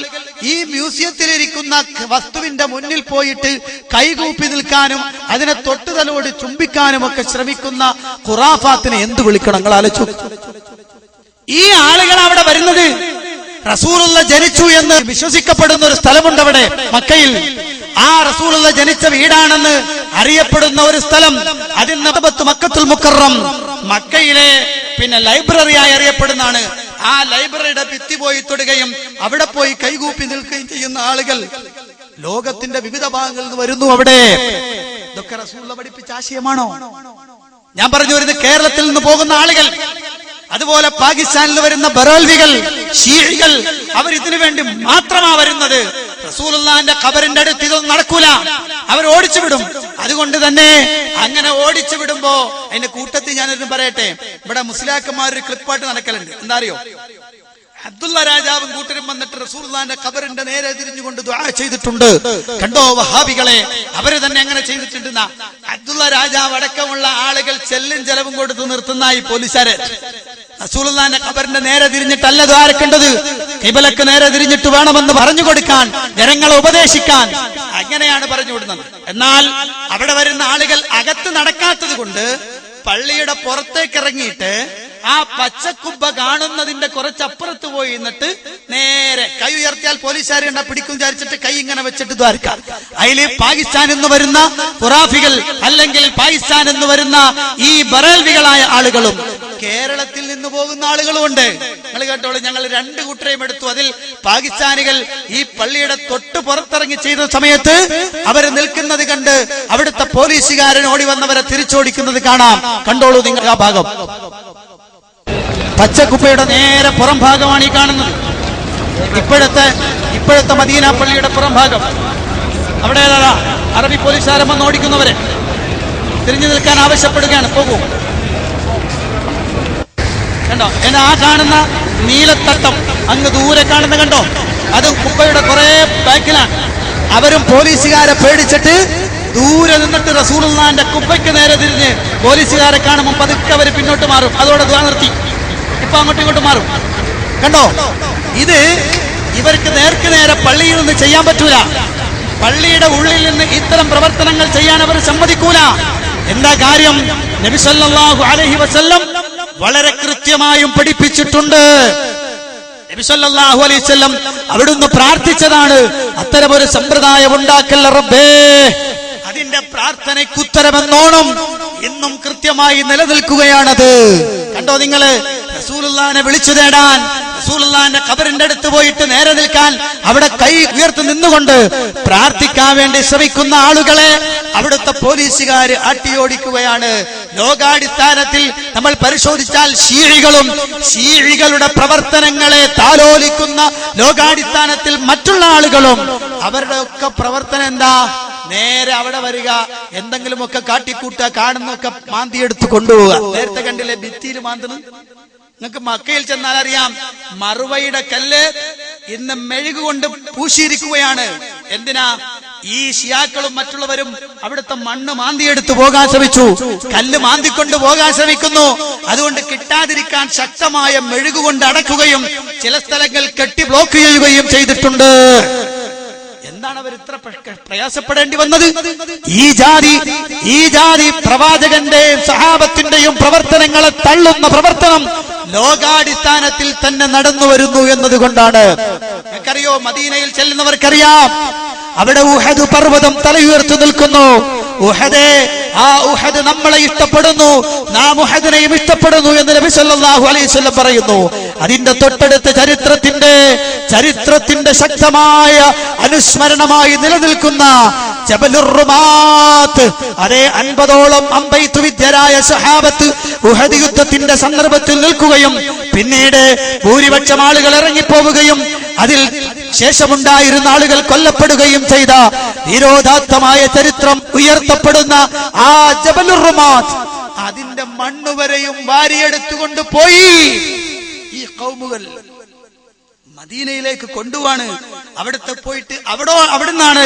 ഈ മ്യൂസിയത്തിലിരിക്കുന്ന വസ്തുവിന്റെ മുന്നിൽ പോയിട്ട് കൈകൂപ്പി നിൽക്കാനും അതിനെ തൊട്ടുതലോട് ചുംബിക്കാനും ഒക്കെ ശ്രമിക്കുന്ന ഖുറാഫാത്തിനെ എന്ത് വിളിക്കണം? നിങ്ങൾ ആലോചിച്ചു. ഈ ആളുകൾ അവിടെ വരുന്നത് റസൂലുള്ള ജനിച്ചു എന്ന് വിശ്വസിക്കപ്പെടുന്ന ഒരു സ്ഥലമുണ്ട് അവിടെ മക്കയിൽ. ആ റസൂലുള്ള ജനിച്ച വീടാണെന്ന് അറിയപ്പെടുന്ന ഒരു സ്ഥലം, അതിന് മക്കത്തുൽ മുക്കറം, മക്കയിലെ ലൈബ്രറിയായി അറിയപ്പെടുന്നതാണ്. ആ ലൈബ്രറിയുടെ ഭിത്തി പോയി തൊടുകയും അവിടെ പോയി കൈകൂപ്പി നിൽക്കുകയും ചെയ്യുന്ന ആളുകൾ ലോകത്തിന്റെ വിവിധ ഭാഗങ്ങളിൽ നിന്ന് വരുന്നു. അവിടെ ഇതൊക്കെ റസൂലുള്ള പഠിപ്പിച്ച ആശയമാണോ? ഞാൻ പറഞ്ഞു വരുന്നത് കേരളത്തിൽ നിന്ന് പോകുന്ന ആളുകൾ, അതുപോലെ പാകിസ്ഥാനിൽ വരുന്ന ബറേൽവികൾ, ഷീഇകൾ, അവർ ഇതിനു വേണ്ടി മാത്രമാ വരുന്നത്. റസൂലുള്ളാഹിന്റെ ഖബറിന്റെ അടുത്ത് ഇതൊന്നും നടക്കൂല, അവർ ഓടിച്ചു വിടും. അതുകൊണ്ട് തന്നെ അങ്ങനെ ഓടിച്ചു വിടുമ്പോ അതിന്റെ കൂട്ടത്തിൽ ഞാനൊരു പറയട്ടെ, ഇവിടെ മുസ്ലിയാക്കന്മാർ ഒരു ക്ലിപ്പായിട്ട് നടക്കലുണ്ട്. എന്താ അറിയോ? അബ്ദുള്ള രാജാവും കൂട്ടരും വന്നിട്ട് റസൂലുള്ളാഹിന്റെ ഖബറിന്റെ നേരെ തിരിഞ്ഞുകൊണ്ട് ദുആ ചെയ്തിട്ടുണ്ട്. കണ്ടോ വഹാബികളെ, അവര് തന്നെ എങ്ങനെ ചെയ്തിട്ടുണ്ടെന്ന. അബ്ദുള്ള രാജാവ് അടക്കമുള്ള ആളുകൾ ചെല്ലും ചെലവും കൊടുത്തു നിർത്തുന്ന ഈ പോലീസുകാരെ റസൂലുള്ളാഹിന്റെ ഖബറിന്റെ നേരെ തിരിഞ്ഞിട്ടല്ല ദ്വാരക്കേണ്ടത്, ഖിബലക്ക് നേരെ തിരിഞ്ഞിട്ട് വേണമെന്ന് പറഞ്ഞു കൊടുക്കാൻ, ജനങ്ങളെ ഉപദേശിക്കാൻ, അങ്ങനെയാണ് പറഞ്ഞു വിടുന്നത്. എന്നാൽ അവിടെ വരുന്ന ആളുകൾ അകത്ത് നടക്കാത്തത് കൊണ്ട് പള്ളിയുടെ പുറത്തേക്ക് ഇറങ്ങിയിട്ട് ആ പച്ചക്കുബ്ബ കാണുന്നതിന്റെ കുറച്ചപ്പുറത്ത് പോയി നിന്നിട്ട് നേരെ കൈ ഉയർത്തിയാൽ പോലീസുകാർ കണ്ടാ പിടിക്കും വിചാരിച്ചിട്ട് കൈ ഇങ്ങനെ വെച്ചിട്ട് ദ്വാരക്കാം. അതില് പാകിസ്ഥാൻ എന്ന് വരുന്ന ഖുറാഫികൾ അല്ലെങ്കിൽ പാകിസ്ഥാൻ എന്ന് വരുന്ന ഈ ബറേൽവികളായ ആളുകളും കേരളത്തിൽ നിന്ന് പോകുന്ന ആളുകളുമുണ്ട്. നിങ്ങൾ കേട്ടോളൂ, ഞങ്ങൾ 2 കൂട്ടരെയും എടുത്തു. അതിൽ പാകിസ്ഥാനികൾ ഈ പള്ളിയുടെ തൊട്ട് പുറത്തിറങ്ങി ചെയ്ത സമയത്ത് അവർ നിൽക്കുന്നത് കണ്ട് അവിടുത്തെ പോലീസുകാരൻ ഓടി വന്നവരെ തിരിച്ചോടിക്കുന്നത് കാണാം. കണ്ടോളൂ നിങ്ങൾ ആ ഭാഗം. പച്ചക്കുപ്പയുടെ നേരെ പുറം ഭാഗമാണ് ഈ കാണുന്നത്. ഇപ്പോഴത്തെ മദീന പള്ളിയുടെ പുറം ഭാഗം. അവിടെ അറബി പോലീസുകാരൻ വന്ന് ഓടിക്കുന്നവരെ തിരിഞ്ഞു നിൽക്കാൻ ആവശ്യപ്പെടുകയാണ്. പോകൂ. കണ്ടോ എന്നാ ആ കാണുന്ന നീലത്തട്ടം അങ്ങ് ദൂരെ കാണുന്ന കണ്ടോ, അതും കുപ്പയുടെ കുറെ ബാക്കിലാണ്. അവരും പോലീസുകാരെ പേടിച്ചിട്ട് ദൂരെ നിന്നിട്ട് റസൂലുള്ളാഹിന്റെ കുപ്പയ്ക്ക് നേരെ തിരിഞ്ഞ് പോലീസുകാരെ കാണുമ്പോൾ പതുക്കെ അവർ പിന്നോട്ട് മാറും. അതോടെ ദുആ നിർത്തി. ഇപ്പൊ അങ്ങോട്ടും ഇങ്ങോട്ടും മാറും. കണ്ടോ, ഇത് ഇവർക്ക് നേർക്ക് നേരെ പള്ളിയിൽ നിന്ന് ചെയ്യാൻ പറ്റൂല. പള്ളിയുടെ ഉള്ളിൽ നിന്ന് ഇത്തരം പ്രവർത്തനങ്ങൾ ചെയ്യാൻ അവർ സമ്മതിക്കൂല. എന്താ കാര്യം? നബി സല്ലല്ലാഹു അലൈഹി വസല്ലം വളരെ കൃത്യമായും പഠിപ്പിച്ചിട്ടുണ്ട്. നബി സല്ലല്ലാഹു അലൈഹി വസല്ലം അവിടുന്ന് പ്രാർത്ഥിച്ചതാണ്, അത്തരമൊരു സമ്പ്രദായം ഉണ്ടാക്കല്ല റബ്ബേ. അതിന്റെ പ്രാർത്ഥനയ്ക്ക് ഉത്തരമെന്നോണം ഇന്നും കൃത്യമായി നിലനിൽക്കുകയാണത്. കണ്ടോ നിങ്ങള്, റസൂലുള്ളാഹിനെ വിളിച്ചു തേടാൻ, റസൂലുള്ളാഹിന്റെ ഖബറിന്റെ അടുത്ത് പോയിട്ട് നേരെ നിൽക്കാൻ, അവിടെ കൈ ഉയർത്തി നിന്നുകൊണ്ട് പ്രാർത്ഥിക്കാൻ വേണ്ടി ശ്രമിക്കുന്ന ആളുകളെ അവിടുത്തെ പോലീസുകാര് ആട്ടിയോടിക്കുകയാണ്. ലോകാടിസ്ഥാനത്തിൽ നമ്മൾ പരിശോധിച്ചാൽ ഷീഈകളുടെ പ്രവർത്തനങ്ങളെ താലോലിക്കുന്ന ലോകാടിസ്ഥാനത്തിൽ മറ്റുള്ള ആളുകളും അവരുടെ ഒക്കെ പ്രവർത്തനം എന്താ? നേരെ അവിടെ വരിക, എന്തെങ്കിലുമൊക്കെ കാട്ടിക്കൂട്ടുക, കാണുന്നൊക്കെ മാന്തിയെടുത്ത് കൊണ്ടുപോവുക. നേരത്തെ കണ്ടില്ലേ ഭിത്തിയിൽ മാന്തുന്നു? നിങ്ങൾക്ക് മക്കയിൽ ചെന്നാൽ അറിയാം, മറുവയുടെ കല്ല് ഇന്ന് മെഴുകുകൊണ്ട് പൂശിയിരിക്കുകയാണ്. എന്തിനാ? ഈ ഷിയാക്കളും മറ്റുള്ളവരും അവിടുത്തെ മണ്ണ് മാന്തിയെടുത്ത് പോകാൻ ശ്രമിച്ചു, കല്ല് മാന്തിക്കൊണ്ട് പോകാൻ ശ്രമിക്കുന്നു. അതുകൊണ്ട് കിട്ടാതിരിക്കാൻ ശക്തമായ മെഴുകുകൊണ്ട് അടക്കുകയും ചില സ്ഥലങ്ങൾ കെട്ടി ബ്ലോക്ക് ചെയ്യുകയും ചെയ്തിട്ടുണ്ട്. എന്താണ് അവർ ഇത്ര പ്രയാസപ്പെടേണ്ടി വന്നത്? ഈ ജാതി പ്രവാചകന്റെയും സഹാബത്തിന്റെയും പ്രവർത്തനങ്ങളെ തള്ളുന്ന പ്രവർത്തനം ലോകാടിസ്ഥാനത്തിൽ തന്നെ നടന്നു വരുന്നു എന്നതുകൊണ്ടാണ്. നിങ്ങൾക്കറിയോ, മദീനയിൽ ചെല്ലുന്നവർക്കറിയാം, അവിടെ ഉഹദ് പർവ്വതം തലയുയർത്തി നിൽക്കുന്നു. ഉഹദേ, ആ ഉഹദ് നമ്മളെ ഇഷ്ടപ്പെടുന്നു, നാം ഉഹദിനെയും ഇഷ്ടപ്പെടുന്നു എന്ന് നബി സല്ലല്ലാഹു അലൈഹി വസല്ലം പറയുന്നു. അതിന്റെ തൊട്ടടുത്ത ചരിത്രത്തിന്റെ ശക്തമായ അനുസ്മരണമായി നിലനിൽക്കുന്ന ജബലുർ റുമാത്ത്, അതേ 50ഓളം അമ്പെയ്ത്ത് വിദ്യരായ സഹാബത്ത് ഉഹദ് യുദ്ധത്തിന്റെ സന്ദർഭത്തിൽ നിൽക്കുകയും പിന്നീട് ഭൂരിപക്ഷം ആളുകൾ ഇറങ്ങിപ്പോവുകയും അതിൽ ശേഷമുണ്ടായിരുന്ന ആളുകൾ കൊല്ലപ്പെടുകയും ചെയ്ത ധീരോദാത്തമായ ചരിത്രം ഉയർത്തപ്പെടുന്ന ആ ജബലുർ റുമാത്ത്, അതിന്റെ മണ്ണുവരെയും വാരിയെടുത്തുകൊണ്ട് പോയി ഈ ഖൗമുകൾ മദീനയിലേക്ക് കൊണ്ടുപോവാണ്. അവിടുത്തെ പോയിട്ട് അവിടുന്നാണ്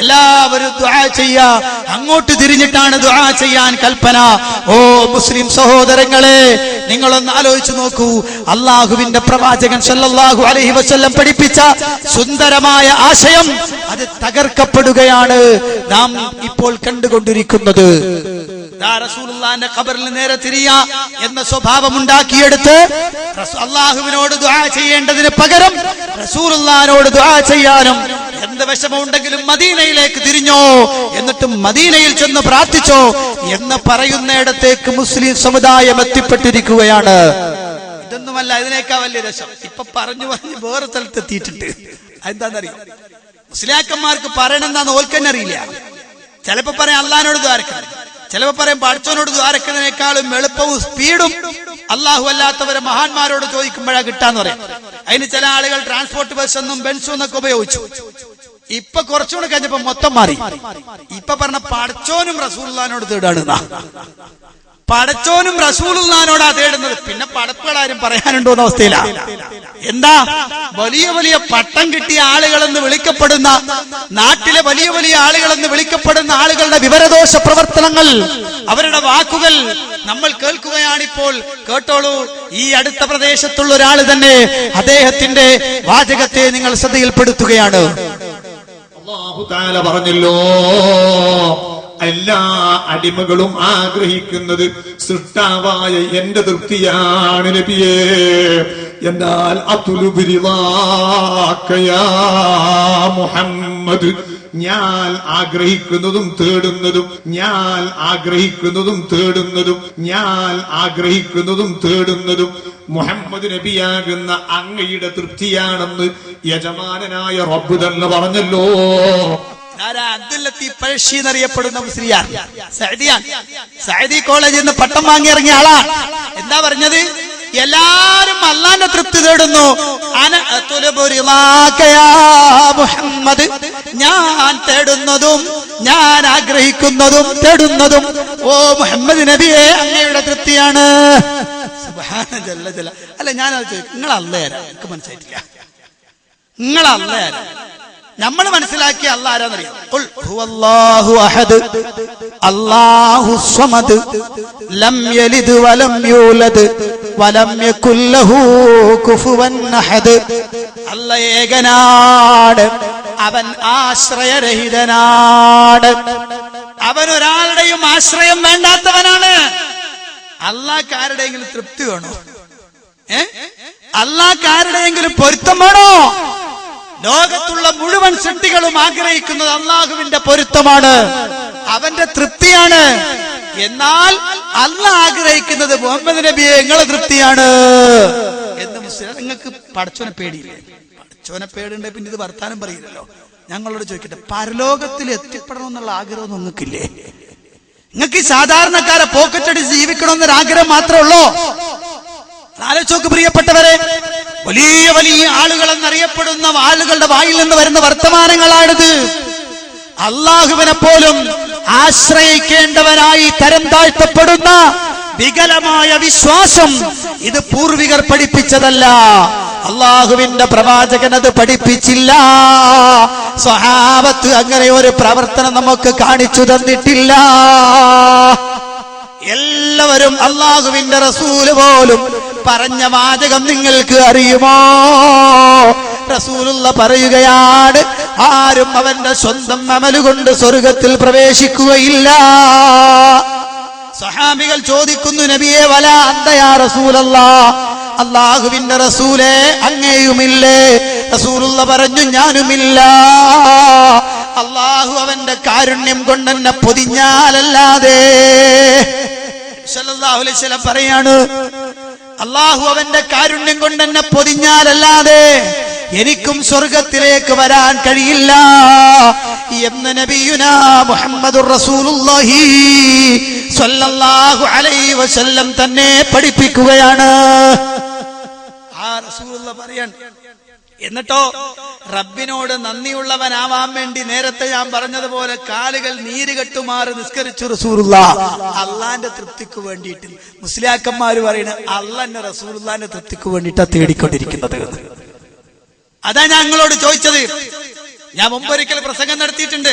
എല്ലാവരും ദുആ ചെയ്യാ, അങ്ങോട്ട് തിരിഞ്ഞിട്ടാണ് ദുആ ചെയ്യാൻ കൽപ്പന. ഓ മുസ്ലിം സഹോദരങ്ങളെ, നിങ്ങളൊന്ന് ആലോചിച്ചു നോക്കൂ. അള്ളാഹുവിന്റെ പ്രവാചകൻ സല്ലല്ലാഹു അലൈഹി വസല്ലം പഠിപ്പിച്ച സുന്ദരമായ ആശയം അത് തകർക്കപ്പെടുകയാണ് നാം ഇപ്പോൾ കണ്ടുകൊണ്ടിരിക്കുന്നത്. റസൂലുള്ളാഹിന്റെ ഖബറിൽ നേരെ തിരിയാ എന്ന സ്വഭാവം ഉണ്ടാക്കിയെടുത്ത് അള്ളാഹുവിനോട് ദുആ ചെയ്യേണ്ടതിന് പകരം റസൂലുള്ളാഹിനോട് ദുആ ചെയ്യാനും എന്ത് വിഷമമുണ്ടെങ്കിലും മദീനയിലേക്ക് തിരിഞ്ഞോ, എന്നിട്ടും മദീനയിൽ ചെന്ന് പ്രാർത്ഥിച്ചോ എന്ന് പറയുന്നിടത്തേക്ക് മുസ്ലിം സമുദായം എത്തിപ്പെട്ടിരിക്കുകയാണ്. ഇതൊന്നുമല്ല, ഇതിനേക്കാൾ വലിയ രസം ഇപ്പൊ പറഞ്ഞു വേറെ സ്ഥലത്ത് എത്തിയിട്ടുണ്ട്. എന്താണെന്നറിയാം, മുസ്ലിയാക്കന്മാർക്ക് പറയണെന്താന്ന് ഓൽക്കന്നെ അറിയില്ല. ചിലപ്പോ പറയാം അള്ളാഹിനോട് ദ്വാരക്കണം, ചിലപ്പോ പറയും പഠിച്ചവനോട് ദ്വാരക്കുന്നതിനേക്കാളും എളുപ്പവും സ്പീഡും അള്ളാഹു അല്ലാത്തവരെ മഹാന്മാരോട് ചോദിക്കുമ്പോഴാ കിട്ടാന്ന് പറയും. അതിന് ചില ആളുകൾ ട്രാൻസ്പോർട്ട് ബസ് എന്നും ബെൻസും എന്നൊക്കെ ഉപയോഗിച്ചു. ഇപ്പൊ കുറച്ചുകൂടെ കഴിഞ്ഞപ്പോ മൊത്തം മാറി. ഇപ്പൊ പറഞ്ഞ പഠിച്ചോനും റസൂലുള്ളാഹിനോട് തേടാണ്. പടച്ചോനും റസൂലുള്ളാഹിനോടാ തേടുന്നത്. പിന്നെ പടപ്പുകളാരും പറയാനുണ്ടോ എന്ന അവസ്ഥയിലാണ്. എന്താ, വലിയ വലിയ പട്ടം കിട്ടിയ ആളുകളെന്ന് വിളിക്കപ്പെടുന്ന, നാട്ടിലെ വലിയ വലിയ ആളുകളെന്ന് വിളിക്കപ്പെടുന്ന ആളുകളുടെ വിവരദോഷ പ്രവർത്തനങ്ങൾ, അവരുടെ വാക്കുകൾ നമ്മൾ കേൾക്കുകയാണിപ്പോൾ. കേട്ടോളൂ, ഈ അടുത്ത പ്രദേശത്തുള്ള ഒരാൾ തന്നെ അദ്ദേഹത്തിന്റെ വാചകത്തെ നിങ്ങൾ ശ്രദ്ധയിൽപ്പെടുത്തുകയാണ്. അല്ലാഹു തആല പറഞ്ഞല്ലോ, എല്ലാ അടിമകളും ആഗ്രഹിക്കുന്നത് സൃഷ്ടാവായ എന്റെ തൃപ്തിയാണ് നബിയേ. എന്നാൽ അതുലുബിരിവാക്കയാ മുഹമ്മദ്, ഞാൻ ആഗ്രഹിക്കുന്നതും തേടുന്നതും മുഹമ്മദ് നബിയാകുന്ന അങ്ങയുടെ തൃപ്തിയാണെന്ന് യജമാനനായ റബ്ബ് തന്നെ പറഞ്ഞല്ലോ. അബ്ദുൽ ലത്തീഫ് പഴശ്ശി എന്നറിയപ്പെടുന്ന മുസ്ലിയാർ സഅദി കോളേജിൽ നിന്ന് പട്ടം വാങ്ങി ഇറങ്ങിയ ആളാണ്. എന്താ പറഞ്ഞത്? എല്ലാരും അല്ലാഹുവിന്റെ തൃപ്തി തേടുന്നു. മുഹമ്മദ്, ഞാൻ തേടുന്നതും ഞാൻ ആഗ്രഹിക്കുന്നതും തേടുന്നതും ഓ മുഹമ്മദ് നബിയെ അങ്ങയുടെ തൃപ്തിയാണ്. അല്ല, ഞാനത് ചോദിക്കും, നിങ്ങൾ അല്ലാഹ് എനിക്ക് മനസ്സിലായിട്ടില്ല. നിങ്ങൾ അല്ലാഹ് നമ്മൾ മനസ്സിലാക്കിയ അല്ലാഹ് ആരാന്നറിയാം? ഖുൽ ഹുവല്ലാഹു അഹദ് അല്ലാഹു സ്വമദ് ലം യലിദ് വലം യൂലദ് വലം യകുൽ ലഹു കുഫുവൻ അഹദ്. അല്ലാഹ് ഏകനാണ്, അവൻ ആശ്രയരഹിതനാണ്, അവൻ ഒരാളുടെയും ആശ്രയം വേണ്ടാത്തവനാണ്. അല്ലാഹ്ക്ക് ആരുടെയെങ്കിലും തൃപ്തി വേണോ? അല്ലാഹ്ക്ക് ആരുടെയെങ്കിലും പൊരുത്തം വേണോ? ലോകത്തുള്ള മുഴുവൻ സൃഷ്ടികളും ആഗ്രഹിക്കുന്നത് അള്ളാഹുവിന്റെ പൊരുത്തമാണ്, അവന്റെ തൃപ്തിയാണ്. എന്നാൽ അള്ളാഹ് ആഗ്രഹിക്കുന്നത് മുഹമ്മദ് നബിയെ നിങ്ങളെ തൃപ്തിയാണ് എന്ന് മുസ്ലിം. നിങ്ങൾക്ക് പടച്ചോനെ പേടിയില്ലേ? പടച്ചോനെ പേടുണ്ടെ പിന്നെ ഇത് വർത്താനം പറയില്ലല്ലോ. ഞങ്ങളോട് ചോദിക്കട്ടെ, പരലോകത്തിൽ എത്തിപ്പെടണം എന്നുള്ള ആഗ്രഹം നിങ്ങൾക്കില്ലേ? നിങ്ങൾക്ക് ഈ സാധാരണക്കാരെ പോക്കറ്റടിച്ച് ജീവിക്കണമെന്നൊരു ആഗ്രഹം മാത്രമേ ഉള്ളൂ? ആലോചിച്ചോക്ക് പ്രിയപ്പെട്ടവരെ, വലിയ വലിയ ആളുകൾ എന്നറിയപ്പെടുന്ന ആളുകളുടെ വായിൽ നിന്ന് വരുന്ന വർത്തമാനങ്ങളാണിത്. അള്ളാഹുവിനെ പോലും ആശ്രയിക്കേണ്ടവനായി തരം താഴ്ത്തപ്പെടുന്ന വികലമായ വിശ്വാസം ഇത് പൂർവികർ പഠിപ്പിച്ചതല്ല. അള്ളാഹുവിന്റെ പ്രവാചകൻ അത് പഠിപ്പിച്ചില്ല. സ്വഹാബത്ത് അങ്ങനെ ഒരു പ്രവർത്തനം നമുക്ക് കാണിച്ചു തന്നിട്ടില്ല. എല്ലാവരും അള്ളാഹുവിന്റെ റസൂല് പോലും പറഞ്ഞ വാചകം നിങ്ങൾക്ക് അറിയുമോ? റസൂലുള്ള പറയുകയാണ്, ആരും അവന്റെ സ്വന്തം അമലുകൊണ്ട് സ്വർഗത്തിൽ പ്രവേശിക്കുകയില്ല. സഹാബികൾ ചോദിക്കുന്നു, നബിയെ വല അന്ത യാ റസൂലല്ലാഹ്, അള്ളാഹുവിന്റെ റസൂലേ അങ്ങേയുമില്ലേ? റസൂലുള്ള പറഞ്ഞു, ഞാനുമില്ല. അള്ളാഹു അവന്റെ കാരുണ്യം കൊണ്ടെന്നെ പൊതിഞ്ഞാലല്ലാതെ. സല്ലല്ലാഹു അലൈഹി വസല്ലം പറയാണ്, അള്ളാഹു അവന്റെ കാരുണ്യം കൊണ്ടെന്നെ പൊതിഞ്ഞാലല്ലാതെ എനിക്കും സ്വർഗത്തിലേക്ക് വരാൻ കഴിയില്ല എന്ന് നബിയുനാ മുഹമ്മദുർ റസൂലുള്ളാഹി സ്വല്ലല്ലാഹു അലൈഹി വസല്ലം തന്നെ പഠിപ്പിക്കുകയാണ്. ആ റസൂലുള്ള പറയാണ്. എന്നിട്ടോ റബ്ബിനോട് നന്ദിയുള്ളവനാവാൻ വേണ്ടി നേരത്തെ ഞാൻ പറഞ്ഞതുപോലെ കാലുകൾ നീരുകെട്ടുമാറി നിസ്കരിച്ചു റസൂലുള്ളാഹ്. അള്ളാന്റെ തൃപ്തിക്ക് വേണ്ടിയിട്ട് മുസ്ലിയാക്കന്മാര് പറയുന്നത് അള്ളാന്റെ റസൂലുള്ളാന്റെ തൃപ്തിക്ക് വേണ്ടിയിട്ടാ തേടിക്കൊണ്ടിരിക്കുന്നത്. അതാ ഞങ്ങളോട് ചോദിച്ചത്. ഞാൻ മുമ്പൊരിക്കൽ പ്രസംഗം നടത്തിയിട്ടുണ്ട്.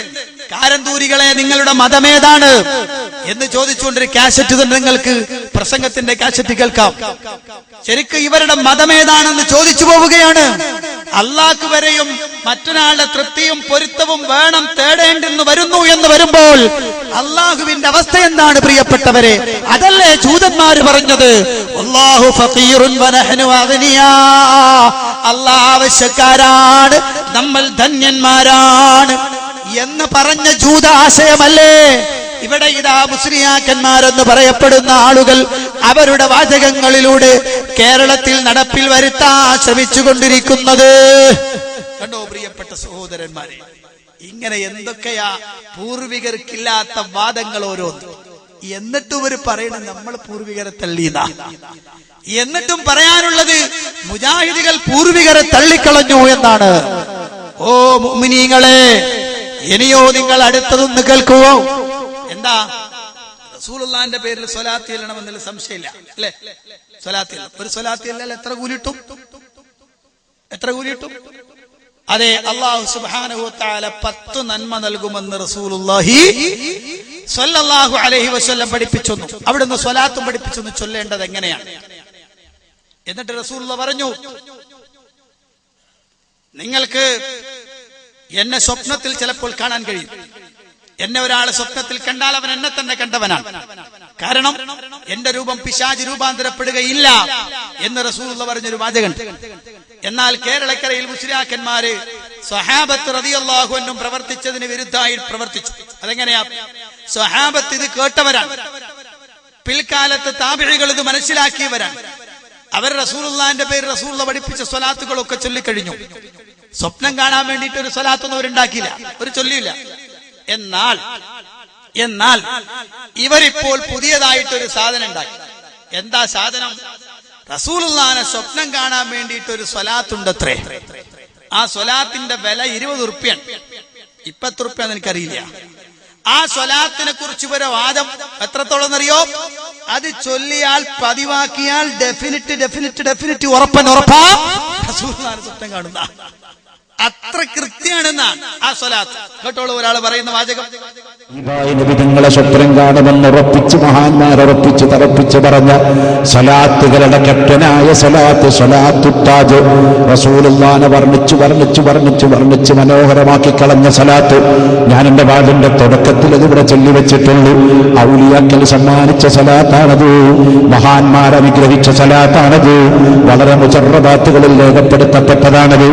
കാരന്തൂരികളെ, നിങ്ങളുടെ മതമേതാണ് എന്ന് ചോദിച്ചുകൊണ്ടൊരു കാസറ്റ് തന്നെ നിങ്ങൾക്ക് പ്രസംഗത്തിന്റെ കാസറ്റ് കേൾക്കാം. ശരിക്കും ഇവരുടെ മതമേതാണെന്ന് ചോദിച്ചു പോവുകയാണ്. അള്ളാഹ്ക്ക് വരെയും മറ്റൊരാളുടെ തൃപ്തിയും പൊരുത്തവും വേണം തേടേണ്ടെന്ന് വരുന്നു എന്ന് വരുമ്പോൾ അള്ളാഹുവിന്റെ അവസ്ഥ എന്താണ് പ്രിയപ്പെട്ടവരെ? അതല്ലേ ജൂതന്മാര് പറഞ്ഞത്, അല്ലാഹു ഫഖീറുൻ വനഹ്നു അഗ്നിയാ, അല്ലാഹ് ആവശ്യക്കാരാണ്, നമ്മൾ ധന്യന്മാരാണ് എന്ന് പറഞ്ഞ ജൂത ആശയമല്ലേ ഇവിടെ ഇതാ മുസ്ലിയാക്കന്മാരെന്ന് പറയപ്പെടുന്ന ആളുകൾ അവരുടെ വാചകങ്ങളിലൂടെ കേരളത്തിൽ നടപ്പിൽ വരുത്താൻ ശ്രമിച്ചുകൊണ്ടിരിക്കുന്നത്? കണ്ടോ പ്രിയപ്പെട്ട സഹോദരന്മാരെ, ഇങ്ങനെ എന്തൊക്കെയാ പൂർവികർക്കില്ലാത്ത വാദങ്ങൾ ഓരോന്ന്. എന്നിട്ടും ഒരു പറയണം നമ്മൾ പൂർവികരെ തള്ളിയതാ. എന്നിട്ടും പറയാനുള്ളത് മുജാഹിദികൾ പൂർവികരെ തള്ളിക്കളഞ്ഞു എന്നാണ്. ഓ മുഅ്മിനീങ്ങളെ, ഇനിയോ നിങ്ങൾ അടുത്തതൊന്ന് കേൾക്കുവോ? എന്താ? റസൂലുള്ളാഹിന്റെ പേരിൽ സ്വലാത്ത് ചെല്ലണമെന്നുള്ള സംശയമില്ല അല്ലെ? സ്വലാത്ത് ഒരു സ്വലാത്ത് ചെല്ലാൽ എത്ര കൂലിട്ടും? എത്ര കൂലിട്ടും? അതെ, അല്ലാഹു സുബ്ഹാനഹു വ തആല 10 നന്മ നൽകുമെന്ന് റസൂലുള്ളാഹി സ്വല്ലല്ലാഹു അലൈഹി വസല്ലം പഠിപ്പിച്ചു. അവിടുന്ന് സ്വലാത്തും പഠിപ്പിച്ചു ചൊല്ലേണ്ടത് എങ്ങനെയാണ്. എന്നിട്ട് റസൂലുള്ളാഹി പറഞ്ഞു, നിങ്ങൾക്ക് എന്നെ സ്വപ്നത്തിൽ ചിലപ്പോൾ കാണാൻ കഴിയും. എന്നെ ഒരാൾ സ്വപ്നത്തിൽ കണ്ടാൽ അവൻ എന്നെ തന്നെ കണ്ടവനാണ്. കാരണം എന്റെ രൂപം പിശാച് രൂപാന്തരപ്പെടുകയില്ല എന്ന് റസൂലുള്ള പറഞ്ഞൊരു വാചകമുണ്ട്. എന്നാൽ കേരളക്കരയിൽ മുസ്ലിയാക്കന്മാര് സ്വഹാബത്ത് റളിയല്ലാഹു അൻഹും പ്രവർത്തിച്ചതിന് വിരുദ്ധമായി പ്രവർത്തിച്ചു. അതെങ്ങനെയാ? സ്വഹാബത്ത് ഇത് കേട്ടവരാണ്, പിൽക്കാലത്ത് താബിഈകൾ ഇത് മനസ്സിലാക്കിയവരാണ്. അവർ റസൂലുള്ളാഹിന്റെ പേര് റസൂലുള്ള പഠിപ്പിച്ച സ്വലാത്തുകളൊക്കെ ചൊല്ലിക്കഴിഞ്ഞു. സ്വപ്നം കാണാൻ വേണ്ടിയിട്ട് ഒരു സ്വലാത്തൊന്നും അവരുണ്ടാക്കിയില്ല, ഒരു ചൊല്ലിയില്ല. എന്നാൽ ഇവരിപ്പോൾ പുതിയതായിട്ടൊരു സാധനം ഉണ്ടാക്കി. എന്താ സാധനം? റസൂലുള്ളാഹിനെ സ്വപ്നം കാണാൻ വേണ്ടിയിട്ട് ഒരു സ്വലാത്തുണ്ടത്രേ. ആ സ്വലാത്തിന്റെ വില 20 ഉറുപ്പ്യാണ്. 20 ഉറുപ്പ്യാന്ന് എനിക്കറിയില്ല. ആ സ്വലാത്തിനെ കുറിച്ച് ഇവരെ വാദം എത്രത്തോളം അറിയോ? അത് ചൊല്ലിയാൽ പതിവാക്കിയാൽ ഡെഫിനിറ്റ് ഉറപ്പാ റസൂലുള്ളാഹിനെ സ്വപ്നം കാണുന്ന അത്ര കൃത്യമാണെന്നാണ് ആ സ്വലാത്ത്. കേട്ടോളൂ ഒരാൾ പറയുന്ന വാചകം. നബിതങ്ങളെ സ്വപ്നം കാണുമെന്ന് ഉറപ്പിച്ച് മഹാന്മാർ ഉറപ്പിച്ച് തറപ്പിച്ച് പറഞ്ഞ സ്വലാത്തുകളുടെ കെട്ടനായ സ്വലാത്തു താജ്, റസൂലുള്ളാഹിനെ വർണ്ണിച്ച് മനോഹരമാക്കി കളഞ്ഞ സ്വലാത്ത്. ഞാൻ എന്റെ വാദിന്റെ തുടക്കത്തിൽ അതിവിടെ ചൊല്ലിവെച്ചിട്ടുള്ളൂ. ഔലിയാക്കൾ സമ്മാനിച്ച സ്വലാത്താണത്, മഹാന്മാർ അനുഗ്രഹിച്ച സ്വലാത്താണത്, വളരെ മുജറബാത്തുകളിൽ രേഖപ്പെടുത്തപ്പെട്ടതാണത്.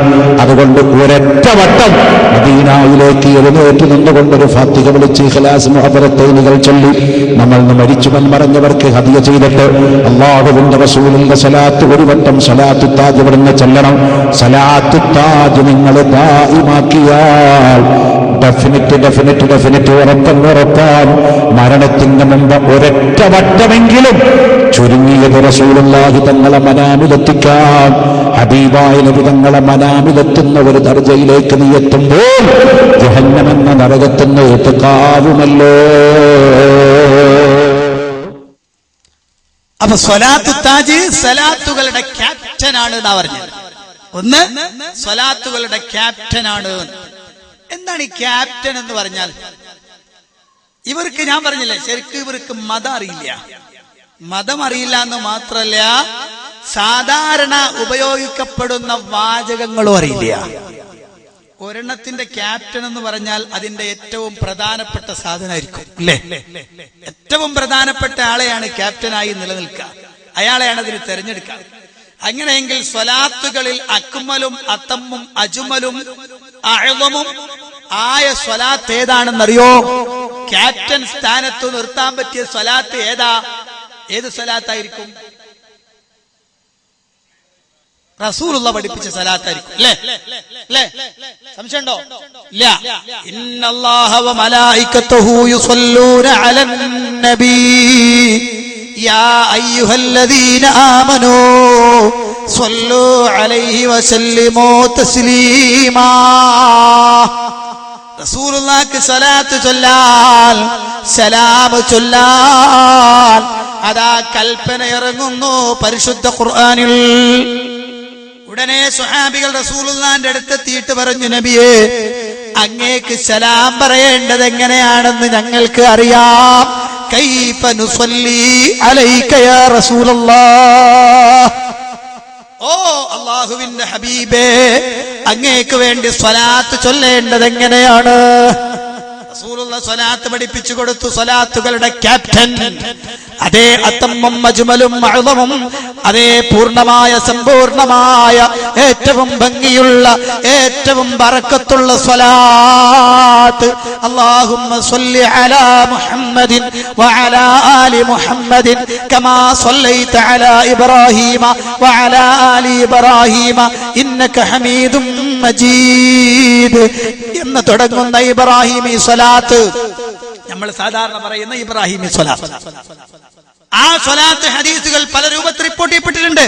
അതുകൊണ്ട് ഒരൊറ്റ വട്ടം മദീനയിലേക്ക് എഴുന്നേറ്റ് നിന്നുകൊണ്ടൊരു ഫാത്തിഹ വിളിച്ച് ഇഖ്ലാസ് മുഹബ്ബറത്തൈനുകൾ ചൊല്ലി നമ്മൾ മരിച്ചു മൺമറഞ്ഞവർക്ക് ഹദിയ ചെയ്തിട്ട് അല്ലാഹുവിന്റെ റസൂലിന്റെ സ്വലാത്ത് ഒരു വട്ടം സ്വലാത്തു താജ് ഇവിടുന്ന് ചൊല്ലണം. സ്വലാത്തു താജ് നിങ്ങൾ ദായിമാക്കിയാൽ ഡെഫിനിറ്റ് ഉറപ്പാൻ മരണത്തിന് മുമ്പ് ഒരൊറ്റ വട്ടമെങ്കിലും ചുരുങ്ങിയത് റസൂലുള്ളാഹി തങ്ങളെ മനാമിലെത്തിക്കാൻ, ഹബീബായ നബി തങ്ങളെ മനാമിലെത്തുന്ന ഒരു ദർജയിലേക്ക് നീ എത്തുമ്പോൾ ജഹന്നമെന്ന നരകത്തിന് എത്തുകാവുമല്ലോ. അപ്പൊ സ്വലാത്തു താജ് സ്വലാത്തുകളുടെ ക്യാപ്റ്റനാണ് എന്നാ പറഞ്ഞത്. ഒന്ന്, സ്വലാത്തുകളുടെ ക്യാപ്റ്റനാണ്. എന്താണ് ഈ ക്യാപ്റ്റൻ എന്ന് പറഞ്ഞാൽ? ഇവർക്ക് ഞാൻ പറഞ്ഞില്ലേ, ശരിക്കും ഇവർക്ക് മതം അറിയില്ല. മതം അറിയില്ല എന്ന് മാത്രല്ല, സാധാരണ ഉപയോഗിക്കപ്പെടുന്ന വാചകങ്ങളും അറിയില്ല. ഒരെണ്ണത്തിന്റെ ക്യാപ്റ്റൻ എന്ന് പറഞ്ഞാൽ അതിന്റെ ഏറ്റവും പ്രധാനപ്പെട്ട സാധനമായിരിക്കും, അല്ലേ? ഏറ്റവും പ്രധാനപ്പെട്ട ആളെയാണ് ക്യാപ്റ്റനായി നിലനിൽക്കുക, അയാളെയാണ് അതിന് തെരഞ്ഞെടുക്കുക. അങ്ങനെയെങ്കിൽ സ്വലാത്തുകളിൽ അക്മലും അതമ്മും അജ്മലും അഅ്ളമും ആയ സ്വലാത്ത് ഏതാണെന്നറിയോ? ക്യാപ്റ്റൻ സ്ഥാനത്ത് നിർത്താൻ പറ്റിയ സ്വലാത്ത് ഏത് സ്വലാത്തായിരിക്കും? റസൂലുള്ള പഠിപ്പിച്ച സ്വലാത്തായിരിക്കും, അല്ലേ? സംശയമുണ്ടോ? ഇല്ല. ഇന്നല്ലാഹ വ മലായികത്തുഹു യുസല്ലൂന അലൻ നബി യാ അയ്യുഹല്ലദീന ആമനൂ സ്വല്ലൂ അലൈഹി വസല്ലിമൂ തസ്ലീമാ. റസൂലുള്ളാഹിക്ക് സ്വലാത്ത് ചൊല്ലാൻ, സലാം ചൊല്ലാൻ അതാ കൽപ്പന ഇറങ്ങുന്നു പരിശുദ്ധ ഖുർആനിൽ. ഉടനെ സ്വഹാബികൾ റസൂലുള്ളാഹിന്റെ അടുത്തെത്തിയിട്ട് പറഞ്ഞു, നബിയേ, അങ്ങേക്ക് സലാം പറയേണ്ടത് എങ്ങനെയാണെന്ന് ഞങ്ങൾക്ക് അറിയാം. കൈഫ നുസല്ലി അലൈക യാ റസൂലല്ലാഹ്. ഓ അല്ലാഹുവിന്റെ ഹബീബേ, അങ്ങേക്ക് വേണ്ടി സ്വലാത്ത് ചൊല്ലേണ്ടത് എങ്ങനെയാണ്? റസൂലുള്ള സ്വലാത്ത് പഠിപ്പിച്ചു കൊടുത്തു. സ്വലാത്തുകളുടെ ക്യാപ്റ്റൻ, അതേ അതമ്മും അജ്മലും അഅ്ളമും, അതേ പൂർണ്ണമായ സമ്പൂർണമായ ഏറ്റവും ഭംഗിയുള്ള ഏറ്റവും ബറക്കത്തുള്ള സ്വലാത്ത്. അല്ലാഹുമ്മ സ്വല്ലി അലാ മുഹമ്മദിൻ വഅലാ ആലി മുഹമ്മദിൻ കമാ സ്വല്ലൈത അലാ ഇബ്രാഹീമ വഅലാ ആലി ഇബ്രാഹീമ ഇന്നക ഹമീദും മജീദ് എന്ന് തുടങ്ങുന്ന ഇബ്രാഹിമി സ്വലാത്ത്, നമ്മൾ സാധാരണ പറയുന്ന ഇബ്രാഹിമി സ്വലാത്ത്. ആ സ്വലാത്ത് ഹദീസുകൾ പല രൂപത്തിൽ റിപ്പോർട്ട് ചെയ്യപ്പെട്ടിട്ടുണ്ട്.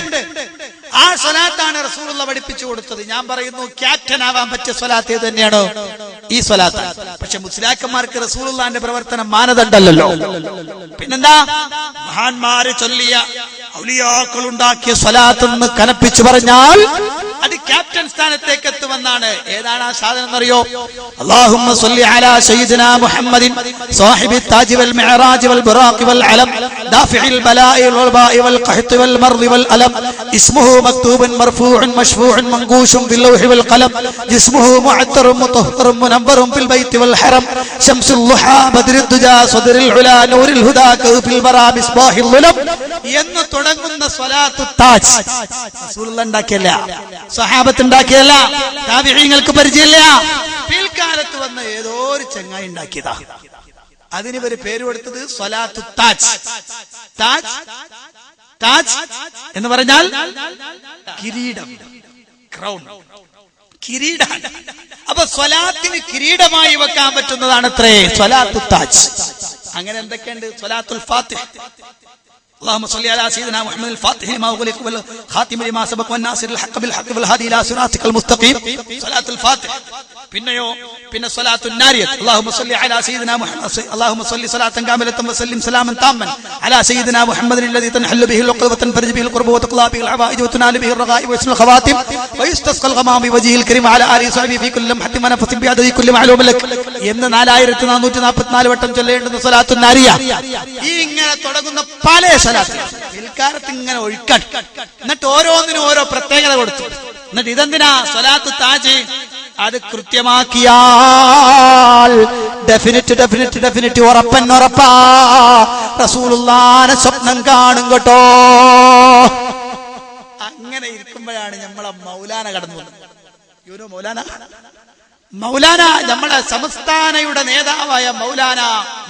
ആ സ്വലാത്താണ് റസൂലുള്ള പഠിപ്പിച്ചു കൊടുത്തത്. ഞാൻ പറയുന്നു, ക്യാപ്റ്റൻ ആവാൻ പറ്റിയ സ്വലാത്ത് ഏത് തന്നെയാണോ? ഈ സ്വലാത്ത്. പക്ഷെ മുസ്ലിയാക്കന്മാർക്ക് റസൂലുള്ളാഹിന്റെ പ്രവർത്തനം മാനദണ്ഡമല്ലല്ലോ. പിന്നെന്താ? മഹാന്മാര് ചൊല്ലിയ ഔലിയാക്കൾ ഉണ്ടാക്കിയ സ്വലാത്ത് എന്ന് കനപ്പിച്ചു പറഞ്ഞാൽ അത് ക്യാപ്റ്റൻ സ്ഥാനത്തേക്ക് എത്തുമെന്നാണ്. ഏതാണ് ആ സാധനം എന്നറിയോ? അല്ലാഹുമ്മ സ്വല്ലി അലാ സയ്യിദിനാ മുഹമ്മദിൻ സാഹിബി താജ് വൽ മിഅ്റാജ് വൽ ബുറാഖ് വൽ അലം ദാഫിഉൽ ബലാഇ വൽ ബാഇ വൽ ഖഹ്ത് വൽ മർദ് വൽ അലം ഇസ്മുഹു മക്തൂബൻ മർഫൂഉൻ മശ്ഫൂഉൻ മൻകൂശുൻ ബിൽ ലൗഹി വൽ ഖലം ജിസ്മുഹു മുഅത്തറുൻ മുതഹ്ഹറുൻ മുനവ്വറുൻ ഫിൽ ബൈത്തി വൽ ഹറം ശംസുൽ ളുഹാ ബദ്റുദ് ദുജാ സദറുൽ ഉലാ നൂറുൽ ഹുദാ കൗഫിൽ ബറാ മിസ്ബാഹിൽ ളുലം എന്ന് തുടങ്ങുന്ന സ്വലാത്തു താജ് റസൂലുള്ളാഹി ഉണ്ടാക്കിയല്ല, സ്വഹാബത്ത് ഉണ്ടാക്കിയല്ല, താബിഈങ്ങൾക്ക് പരിചയമില്ല, പിൽക്കാലത്ത് വന്ന ഏതോ ഒരു ചങ്ങായി ഉണ്ടാക്കിയതാ. അതിന് ഇവര് പേര് കൊടുത്തത് സ്വലാത്തു താജ്. താജ് താജ് എന്ന് പറഞ്ഞാൽ കിരീടം, ക്രൗൺ, കിരീടം. അപ്പൊ സ്വലാത്തിന് കിരീടമായി വെക്കാൻ പറ്റുന്നതാണ് അത്രേ സ്വലാത്തു താജ്. അങ്ങനെ എന്തൊക്കെയുണ്ട്? സ്വലാത്തുൽ ഫാത്തിഹ, اللهم صل على سيدنا محمد الفاتح لما أغلق والخاتم لما سبق والناصر الحق بالحق والهادي إلى صراطك المستقيم صلاة الفاتح. പിന്നെ സ്വലാത്തു നാരിയത്ത് اللهم صل على سيدنا محمد اللهم صل صلاة كاملة وسلم سلاما تاما على سيدنا محمد الذي تنحل به العقد وتنفرج به القرب وتقضى به الحوائج وتنال به الرغائب ويحسن الخواتم ويستسقى الغمام بوجهه الكريم على آله وصحبه في كل لمحة ونفس بعدد كل معلوم لك എന്ന് 4444 വട്ടം ചൊല്ലേണ്ടുന്ന സ്വലാത്തു നാരിയ. ഈ ഇങ്ങനെ തുടങ്ങുന്ന പല സ്വലാത്ത് പിൽക്കാലത്ത് ഇങ്ങനെ ഒഴുക്കാൻ, എന്നിട്ട് ഓരോന്നിനും ഓരോ പ്രത്യേകത കൊടുത്തു. എന്നിട്ട് ഇതെന്തിനാ സ്വലാത്തു താജ്? അത് കൃത്യമാക്കിയാൽ ഡെഫിനിറ്റ് ഉറപ്പാ റസൂലുള്ളാഹിനെ സ്വപ്നം കാണും കേട്ടോ. അങ്ങനെ ഇരിക്കുമ്പോഴാണ് നമ്മളെ മൗലാന കടന്നു വന്നത്. മൗലാന നമ്മുടെ സംസ്ഥാനയുടെ നേതാവായ മൗലാന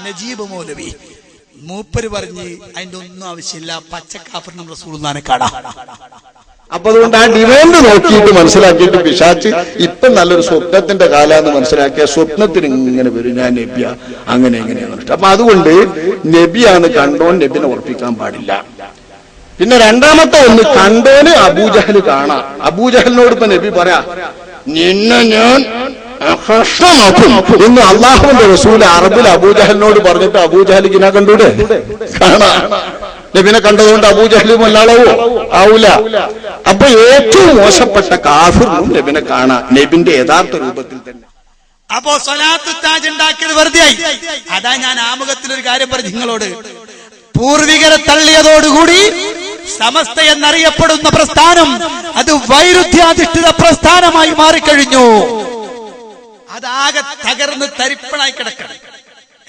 നജീബ് മൗലവി മൂപ്പര് പറഞ്ഞ് അതിന്റെ ഒന്നും ആവശ്യമില്ല, പച്ചക്കാഫറിനും റസൂലുള്ളാഹിനെ കാണാം. അപ്പൊ അതുകൊണ്ട് ആ ഡിമാൻഡ് നോക്കിയിട്ട് മനസ്സിലാക്കിയിട്ട് പിശാച്ച് ഇപ്പൊ നല്ലൊരു സ്വപ്നത്തിന്റെ കാലാന്ന് മനസ്സിലാക്കിയ സ്വപ്നത്തിന് ഇങ്ങനെ വരും, ഞാൻ നബിയ അങ്ങനെ എങ്ങനെയാന്ന്. അപ്പൊ അതുകൊണ്ട് നബിയാണ് കണ്ടോൻ, നബിനെ ഉറപ്പിക്കാൻ പാടില്ല. പിന്നെ രണ്ടാമത്തെ ഒന്ന്, കണ്ടോന് അബൂജഹൽ കാണാം. അബൂജഹലിനോട് ഇപ്പൊ നബി പറയാ, നിന്നെ ഞാൻ കഷ്ടമാക്കും എന്ന് അള്ളാഹുവിന്റെ റസൂൽ അറബിൽ അബൂജഹലിനോട് പറഞ്ഞിട്ട് അബൂജഹൽ ഇങ്ങനെ കണ്ടൂടെ? കാണാം. നബിനെ കണ്ടതുകൊണ്ട് അബൂജഹലും അല്ലാളവോ ആവൂല. അപ്പൊ ഏറ്റവും മോശപ്പെട്ട കാഫിറും നബിനെ കാണാം നബിന്റെ യഥാർത്ഥ രൂപത്തിൽ തന്നെ. അപ്പോ സ്വലാത്തു താജ് ഉണ്ടാക്കിയത് വെറുതെയായി. അതാ ഞാൻ ആമുഖത്തിൽ ഒരു കാര്യം പറഞ്ഞു നിങ്ങളോട്. പൂർവികരെ തള്ളിയതോടുകൂടി സമസ്ത എന്നറിയപ്പെടുന്ന പ്രസ്ഥാനം അത് വൈരുദ്ധ്യാധിഷ്ഠിത പ്രസ്ഥാനമായി മാറിക്കഴിഞ്ഞു. അതാകെ തകർന്ന് തരിപ്പണായി കിടക്കണം.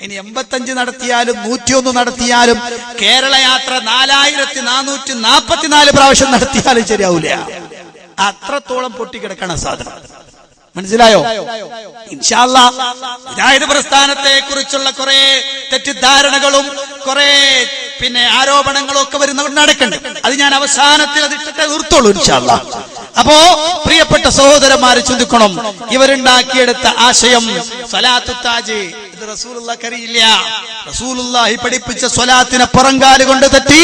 ഇനി 85 നടത്തിയാലും 101 നടത്തിയാലും കേരള യാത്ര 4444 പ്രാവശ്യം നടത്തിയാലും ശരിയാവൂല. അത്രത്തോളം പൊട്ടിക്കിടക്കണ സാധനം. മനസ്സിലായോ? ഇൻഷാ അല്ലാഹ് മുജാഹിദ് പ്രസ്ഥാനത്തെ കുറിച്ചുള്ള കുറെ തെറ്റിദ്ധാരണകളും കുറെ ആരോപണങ്ങളും ഒക്കെ വരുന്നവർ നടക്കണ്ട്. അത് ഞാൻ അവസാനത്തിൽ അതിട്ടിട്ട് നിർത്തുള്ളൂ ഇൻഷാ അല്ലാഹ്. അപ്പോ പ്രിയപ്പെട്ട സഹോദരന്മാരെ ചിന്തിക്കണം, ഇവരുണ്ടാക്കിയെടുത്ത ആശയം സ്വലാത്തു താജ് ഇത് റസൂലുള്ളാഹിക്ക് അറിയില്ല. റസൂലുള്ളാഹി പഠിപ്പിച്ച സ്വലാത്തിനെ പുറങ്കാല് കൊണ്ട് തട്ടി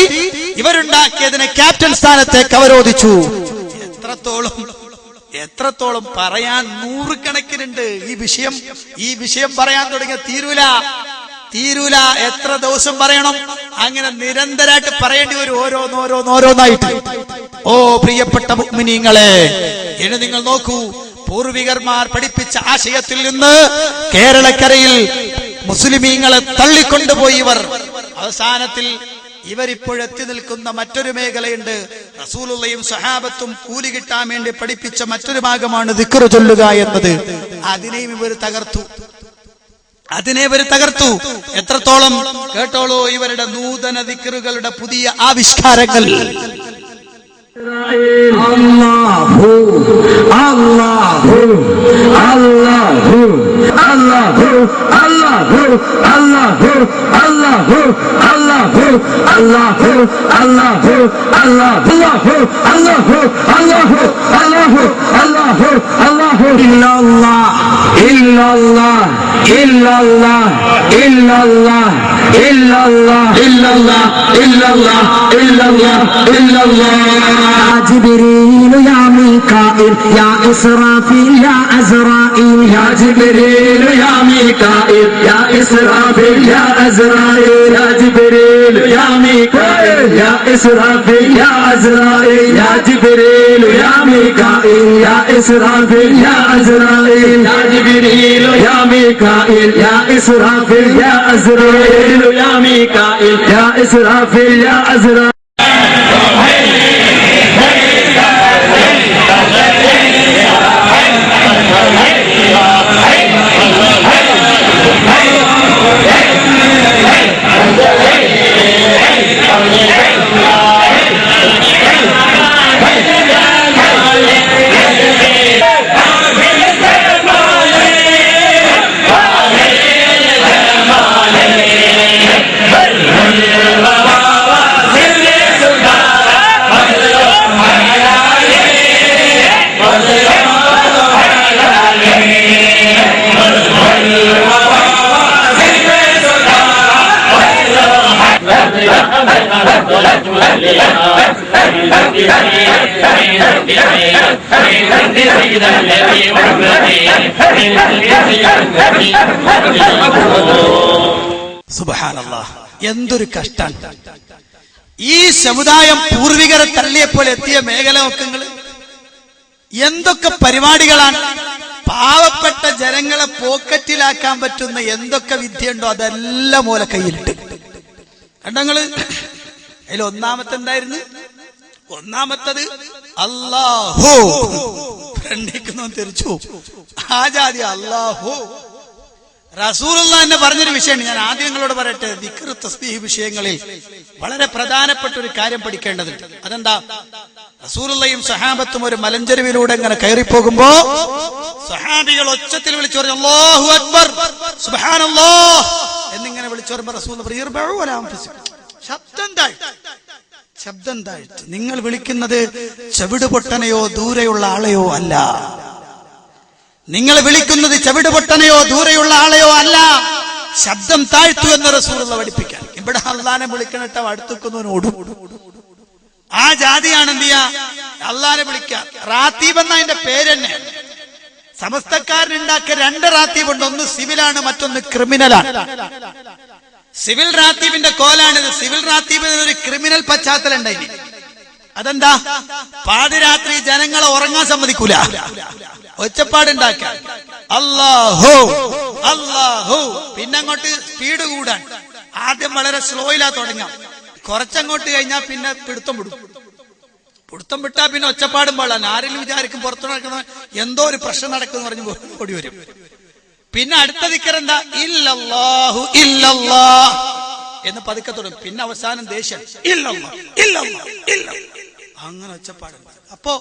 ഇവരുണ്ടാക്കിയതിനെ ക്യാപ്റ്റൻ സ്ഥാനത്തേക്ക് അവരോധിച്ചു. എത്രത്തോളം പറയാൻ നൂറുകണക്കിനുണ്ട്. ഈ വിഷയം പറയാൻ തുടങ്ങിയ തീരൂല. എത്ര ദിവസം പറയണം? അങ്ങനെ നിരന്തരമായിട്ട് പറയേണ്ടി വരും, ഓരോന്നായിട്ട്. ഓ പ്രിയപ്പെട്ട മുഅ്മിനീങ്ങളെ, ഇനി നിങ്ങൾ നോക്കൂ, പൂർവികന്മാർ പഠിപ്പിച്ച ആശയത്തിൽ നിന്ന് കേരളക്കരയിൽ മുസ്ലിമീങ്ങളെ തള്ളിക്കൊണ്ടുപോയി ഇവർ. അവസാനത്തിൽ ഇവരിപ്പോഴെത്തി നിൽക്കുന്ന മറ്റൊരു മേഖലയുണ്ട്. റസൂലുള്ളയും സഹാബത്തും കൂലി കിട്ടാൻ വേണ്ടി പഠിപ്പിച്ച മറ്റൊരു ഭാഗമാണ് ദിക്ർ ചൊല്ലുക എന്നത്. അതിനെയും ഇവർ തകർത്തു. എത്രത്തോളം കേട്ടോളൂ ഇവരുടെ നൂതന ദിക്റുകളുടെ പുതിയ ആവിഷ്കാരങ്ങൾ. Allahu Allahu Allahu Allahu Allahu Allahu Allahu Allahu Allahu Allahu Allahu Allahu Allahu Allahu Allahu Allahu illallah illallah illallah illallah illallah illallah illallah illallah illallah جبريل يا ميكائيل يا إسرافيل يا أزرائيل يا جبريل يا ميكائيل يا إسرافيل يا أزرائيل يا جبريل يا ميكائيل يا إسرافيل يا أزرائيل يا جبريل يا ميكائيل يا إسرافيل يا عزرائيل يا جبريل يا ميكائيل يا إسرافيل يا عزرائيل يا ميكائيل يا إسرافيل يا عزرائيل സുബ്ഹാനല്ലാഹ്, എന്തൊരു കഷ്ടാണ് ഈ സമുദായം. പൂർവികരെ തള്ളിയപ്പോൾ എത്തിയ മേഖല നോക്കുങ്ങൾ. എന്തൊക്കെ പരിപാടികളാണ്. പാവപ്പെട്ട ജനങ്ങളെ പോക്കറ്റിലാക്കാൻ പറ്റുന്ന എന്തൊക്കെ വിദ്യയുണ്ടോ അതെല്ലാം മൂല കയ്യിലിട്ട് കണ്ടങ്ങള്. അതിൽ ഒന്നാമത്തെ എന്തായിരുന്നു? ഒന്നാമത്തത് അല്ലാഹു. ഫ്രണ്ടിക്കുന്നവൻ തിരിച്ചു ആ ജാതി അല്ലാഹു. റസൂലുള്ള തന്നെ പറഞ്ഞൊരു വിഷയമാണ്. ഞാൻ ആദ്യം നിങ്ങളോട് പറയട്ടെ, ദിക്ർ തസ്ബീഹ് വിഷയങ്ങളിൽ വളരെ പ്രധാനപ്പെട്ട ഒരു കാര്യം പഠിക്കേണ്ടതുണ്ട്. അതെന്താ? റസൂലുള്ളയും സഹാബത്തും ഒരു മലഞ്ചെരുവിലൂടെ ഇങ്ങനെ കയറിപ്പോകുമ്പോ സഹാബികൾ ഒച്ചത്തിൽ വിളിച്ചു പറഞ്ഞു അല്ലാഹു അക്ബർ സുബ്ഹാനല്ലാഹ് എന്നിങ്ങനെ വിളിച്ചു പറയുമ്പോ റസൂൽ ശബ്ദം താഴ്ത്തി. നിങ്ങൾ വിളിക്കുന്നത് ചവിട് പൊട്ടനെയോ ദൂരെയുള്ള ആളെയോ അല്ല. നിങ്ങൾ വിളിക്കുന്നത് ചവിട് പൊട്ടനെയോ ദൂരെയുള്ള ആളെയോ അല്ല. ശബ്ദം താഴ്ത്തു എന്ന് റസൂലുള്ള പഠിപ്പിക്കാൻ. ഇവിടെ അള്ളാനെ വിളിക്കണിട്ട് അടുത്തുക്കുന്നവനോടും ആ ജാതിയാണ് എന്ത് ചെയ്യാ അള്ളാനെ വിളിക്കാൻ. റാത്തീബ് എന്ന അതിന്റെ പേരെന്നെ. സമസ്തക്കാരനുണ്ടാക്കിയ രണ്ട് റാത്തീബുണ്ട്. ഒന്ന് സിവിലാണ്, മറ്റൊന്ന് ക്രിമിനലാണ്. സിവിൽ റാത്തീബിന്റെ കോലാണിത്. സിവിൽ റാത്തീബിന് ഒരു ക്രിമിനൽ പശ്ചാത്തലം ഉണ്ടായി. അതെന്താ? പാതിരാത്രി ജനങ്ങളെ ഉറങ്ങാൻ സമ്മതിക്കൂല, ഒച്ചപ്പാടുണ്ടാക്ക അല്ലാഹു അല്ലാഹു. പിന്നെ അങ്ങോട്ട് സ്പീഡ് കൂടാൻ. ആദ്യം വളരെ സ്ലോയിലാ തുടങ്ങാം. കുറച്ചങ്ങോട്ട് കഴിഞ്ഞാൽ പിന്നെ പിടുത്തം വിട്ടാ പിന്നെ ഒച്ചപ്പാടും പാടാൻ. ആരെങ്കിലും വിചാരിക്കും പുറത്തു നടക്കുന്ന എന്തോ ഒരു പ്രശ്നം നടക്കുന്നു പറഞ്ഞു ഓടി വരും. പിന്നെ അടുത്ത ദിക്റെന്താ? ഇല്ലല്ലാഹു ഇല്ലല്ലാഹ് എന്ന് പതുക്കെ തുടങ്ങും. പിന്നെ അവസാനം ദേഷ്യം ഇല്ലല്ലാഹ് ഇല്ലല്ലാഹ് ഇല്ലല്ലാഹ് അങ്ങനെ ഒച്ചപ്പാടുണ്ട്. അപ്പോ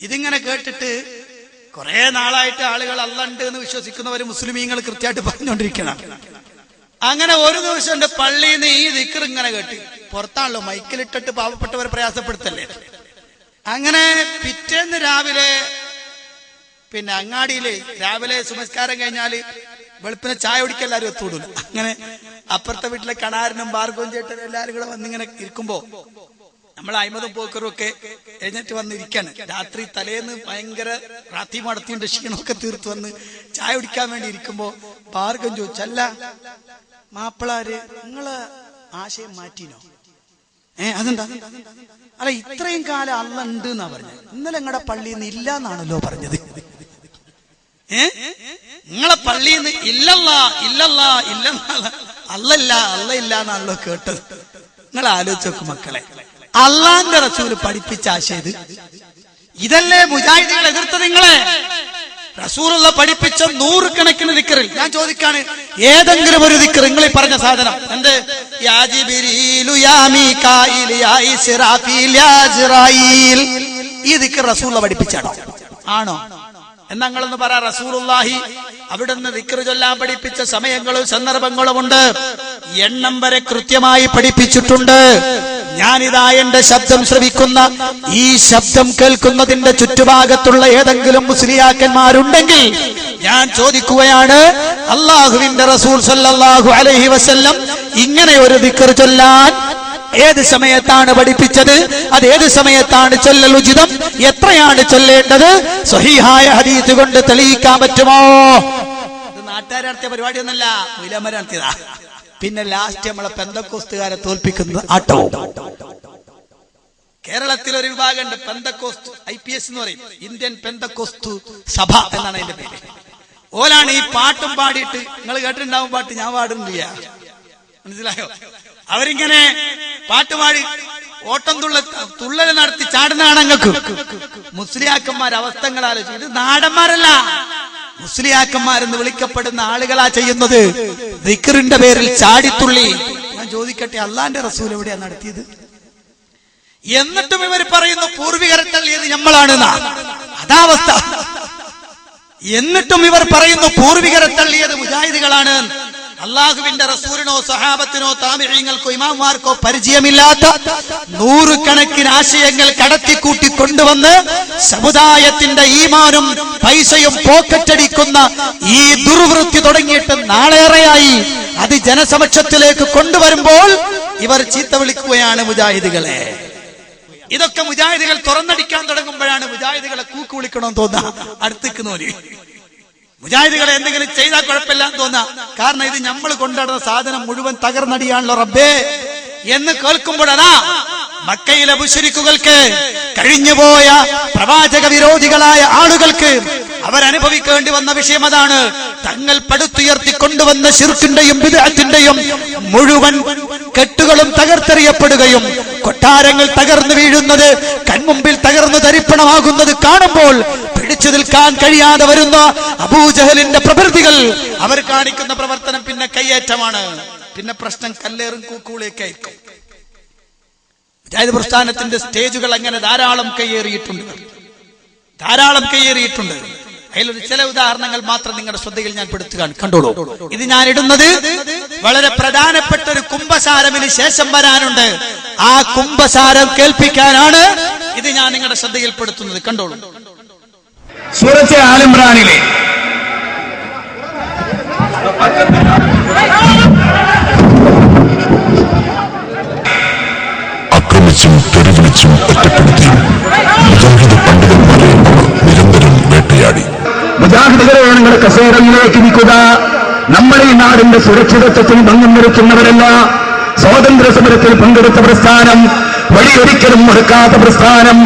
ഇതിങ്ങനെ കേട്ടിട്ട് കുറെ നാളായിട്ട് ആളുകൾ അള്ളണ്ട് എന്ന് വിശ്വസിക്കുന്നവര് മുസ്ലിമീങ്ങൾ കൃത്യമായിട്ട് പറഞ്ഞുകൊണ്ടിരിക്കണം. അങ്ങനെ ഒരു ദിവസം ഉണ്ട് പള്ളിയിൽ നിന്ന് ഈ ദിക്ർ ഇങ്ങനെ കേട്ട്. പുറത്താണല്ലോ മൈക്കിലിട്ടിട്ട് പാവപ്പെട്ടവരെ പ്രയാസപ്പെടുത്തല്ലേ. അങ്ങനെ പിറ്റേന്ന് രാവിലെ പിന്നെ അങ്ങാടിയില് രാവിലെ സുമസ്കാരം കഴിഞ്ഞാല് വെളുപ്പിനെ ചായ കുടിക്കാൻ എല്ലാവരും ഒത്തുകൂടില്ല. അങ്ങനെ അപ്പുറത്തെ വീട്ടിലെ കണാരനും ഭാർഗവും ചേട്ടനും എല്ലാവരും കൂടെ വന്നിങ്ങനെ ഇരിക്കുമ്പോ നമ്മൾ അയ്മതും പോക്കറും ഒക്കെ എഴുന്നേറ്റ് വന്നിരിക്കാണ്. രാത്രി തലേന്ന് ഭയങ്കര റാത്തി മടത്തിയുണ്ട്, ക്ഷീണമൊക്കെ തീർത്ത് വന്ന് ചായ കുടിക്കാൻ വേണ്ടി ഇരിക്കുമ്പോ ഭാർഗം ചോദിച്ചല്ല മാപ്പിളാര് നിങ്ങള് ആശയം മാറ്റിനോ? അതെന്താ? അല്ല ഇത്രയും കാലം അള്ള ഉണ്ട് എന്നാ പറഞ്ഞത്. ഇന്നലെ നിങ്ങളുടെ പള്ളിയിൽ നിന്ന് ഇല്ല എന്നാണല്ലോ പറഞ്ഞത്. നിങ്ങളെ പള്ളിയിൽ നിന്ന് ഇല്ലല്ലാ ഇല്ലല്ലാ ഇല്ലെന്നാ അല്ല ഇല്ല എന്നാണല്ലോ കേട്ടത്. നിങ്ങൾ ആലോചിച്ച് നോക്കും മക്കളെ. അള്ളാന്റെ റസൂല് പഠിപ്പിച്ച ആശയത് ഇതല്ലേ മുജാഹിദുകൾ എതിർത്തത്? നിങ്ങളെ റസൂലുള്ള പഠിപ്പിച്ച 100 കണക്കിന് ദിക്റിൽ ഞാൻ ചോദിക്കാണ്, ഏതെങ്കിലും ഒരു ദിക്ർ നിങ്ങൾ ഈ പറഞ്ഞ സാധനം എന്ത്? യാ ജിബ്രീലു യാ മീകായിൽ യാ ഇസ്രാഫീൽ യാ അസ്റായീൽ, ഈ ദിക്ർ റസൂലുള്ള പഠിപ്പിച്ചാണോ? ആണോ? എന്നാ നിങ്ങളൊന്ന് പറ. റസൂലുള്ളാഹി അവിടുന്ന് ദിക്ർ ചൊല്ലാൻ പഠിപ്പിച്ച സമയങ്ങളും സന്ദർഭങ്ങളും ഉണ്ട്. എണ്ണം വരെ കൃത്യമായി പഠിപ്പിച്ചിട്ടുണ്ട്. ഞാനിതാ എന്റെ ശബ്ദം ശ്രവിക്കുന്ന ഈ ശബ്ദം കേൾക്കുന്നതിന്റെ ചുറ്റുഭാഗത്തുള്ള ഏതെങ്കിലും മുസ്ലിയാക്കന്മാരുണ്ടെങ്കിൽ ഞാൻ ചോദിക്കുകയാണ്, അള്ളാഹുവിന്റെ റസൂൽ സല്ലല്ലാഹു അലൈഹി വസല്ലം ഇങ്ങനെ ഒരു ദിക്ർ ചൊല്ലാൻ ഏത് സമയത്താണ് പഠിപ്പിച്ചത്? അത് ഏത് സമയത്താണ് ചൊല്ലൽ ഉചിതം? എത്രയാണ് ചൊല്ലേണ്ടത്? സ്വഹീഹായ ഹദീസ് കൊണ്ട് തെളിയിക്കാൻ പറ്റുമോ? ഇത് നാട്ടുകാർ നടത്തിയ പരിപാടിയൊന്നല്ല, ഉലമ നടത്തിയതാ. പിന്നെ ലാസ്റ്റ് നമ്മളെ പെന്തക്കോസ്തുകാരെ തോൽപ്പിക്കുന്നത് ആട്ടവും. കേരളത്തിൽ ഒരു വിഭാഗമുണ്ട്, പെന്തക്കോസ്റ്റ് IPS എന്ന് പറയും, ഇന്ത്യൻ പെന്തക്കോസ്റ്റ് സഭ എന്നാണ് അതിന്റെ പേര്. ഓലാണ് ഈ പാട്ടും പാടിയിട്ട്, നിങ്ങൾ കേട്ടിട്ടുണ്ടാവും പാട്ട്, ഞാൻ പാടുന്നില്ല, മനസ്സിലായോ? അവരിങ്ങനെ പാട്ടുപാടി ഓട്ടം തുള്ളൽ നടത്തി ചാടുന്നതാണ് ഞങ്ങൾക്ക്. മുസ്ലിയാക്കന്മാർ അവസ്ഥകൾ ആലോചിച്ചു. ഇത് നാടന്മാരല്ല, മുസ്ലിയാക്കന്മാരെന്ന് വിളിക്കപ്പെടുന്ന ആളുകളാ ചെയ്യുന്നത്. ദിക്റിന്റെ പേരിൽ ചാടിത്തുള്ളി. ഞാൻ ചോദിക്കട്ടെ, അള്ളാന്റെ റസൂൽ എവിടെയാ നടത്തിയത്? എന്നിട്ടും ഇവർ പറയുന്നു പൂർവികരെ തള്ളിയത് നമ്മളാണെന്നാ. അതാവസ്ഥ. എന്നിട്ടും ഇവർ പറയുന്നു പൂർവികരെ തള്ളിയത് മുജാഹിദുകളാണ്. അള്ളാഹുവിന്റെ റസൂലിനോ സഹാബത്തിനോ താബിഈങ്ങൾക്കോ ഇമാമാർക്കോ പരിചയമില്ലാത്ത നൂറുകണക്കിന് ആശയങ്ങൾ കടത്തിക്കൂട്ടി കൊണ്ടുവന്ന് സമുദായത്തിന്റെ ഈമാനും പൈസയും പോക്കറ്റടിക്കുന്ന ഈ ദുർവൃത്തി തുടങ്ങിയിട്ട് നാളേറെയായി. അത് ജനസമക്ഷത്തിലേക്ക് കൊണ്ടുവരുമ്പോൾ ഇവർ ചീത്ത വിളിക്കുകയാണ് മുജാഹിദുകളെ. ഇതൊക്കെ മുജാഹിദുകൾ തുറന്നടിക്കാൻ തുടങ്ങുമ്പോഴാണ് മുജാഹിദുകളെ കൂക്ക് വിളിക്കണമെന്ന് തോന്നുക. അടുത്തിക്കുന്നവര് മുജാഹിദുകളെ എന്തെങ്കിലും ചെയ്താൽ കുഴപ്പമില്ല എന്ന് തോന്നാ. കാരണം ഇത് നമ്മൾ കൊണ്ടുവരുന്ന സാധനം മുഴുവൻ തകർന്നടിയാണല്ലോ റബ്ബേ എന്ന് കേൾക്കുമ്പോഴതാ മക്കയിലെ മുശ്രിക്കുകൾക്ക്, കഴിഞ്ഞുപോയ പ്രവാചക വിരോധികളായ ആളുകൾക്ക് അവരനുഭവിക്കേണ്ടി വന്ന വിഷയം അതാണ്. തങ്ങൾ പടുത്തുയർത്തിക്കൊണ്ടുവന്ന ശിർക്കിന്റെയും ബിദ്അത്തിന്റെയും മുഴുവൻ കെട്ടുകളും തകർത്തെറിയപ്പെടുകയും കൊട്ടാരങ്ങൾ തകർന്നു വീഴുന്നത്, കൺമുമ്പിൽ തകർന്നു തരിപ്പണമാകുന്നത് കാണുമ്പോൾ പിടിച്ചു നിൽക്കാൻ കഴിയാതെ വരുന്ന അബൂജഹലിന്റെ പ്രവൃത്തികൾ, അവർ കാണിക്കുന്ന പ്രവർത്തനം പിന്നെ കയ്യേറ്റമാണ്. പിന്നെ പ്രശ്നം കല്ലേറും കൂക്കുളിയൊക്കെയായിരിക്കും. മുജാഹിദ് പ്രസ്ഥാനത്തിന്റെ സ്റ്റേജുകൾ അങ്ങനെ ധാരാളം കയ്യേറിയിട്ടുണ്ട്. അതിലൊരു ചില ഉദാഹരണങ്ങൾ മാത്രം നിങ്ങളുടെ ശ്രദ്ധയിൽ ഞാൻ പെടുത്തുകയാണ്, കണ്ടോളൂ. ഇത് ഞാൻ ഇടുന്നത് വളരെ പ്രധാനപ്പെട്ട ഒരു കുംഭസാരമിന് ശേഷം വരാനുണ്ട്. ആ കുംഭസാരം കേൾപ്പിക്കാനാണ് ഇത് ഞാൻ നിങ്ങളുടെ ശ്രദ്ധയിൽപ്പെടുത്തുന്നത്. കണ്ടോളൂ. സൂറത്തെ ആലിമ്രാനിലെ ആക്രമിച്ചും തെരുവിളിച്ചും ഒറ്റപ്പെടുത്തിയും മുജാഹിദ് പണ്ഡിതന്മാരെ നിരന്തരം വേട്ടയാടി. മുജാഹിദുകളെ നിങ്ങൾ കസേരയിലേക്ക് നിൽക്കുക. നമ്മൾ ഈ നാടിന്റെ സുരക്ഷിതത്വത്തിൽ ഭംഗം വരുത്തുന്നവരല്ല. സ്വാതന്ത്ര്യ സമരത്തിൽ പങ്കെടുത്ത പ്രസ്ഥാനം, വഴിയൊരിക്കലും മുടക്കാത്ത പ്രസ്ഥാനം,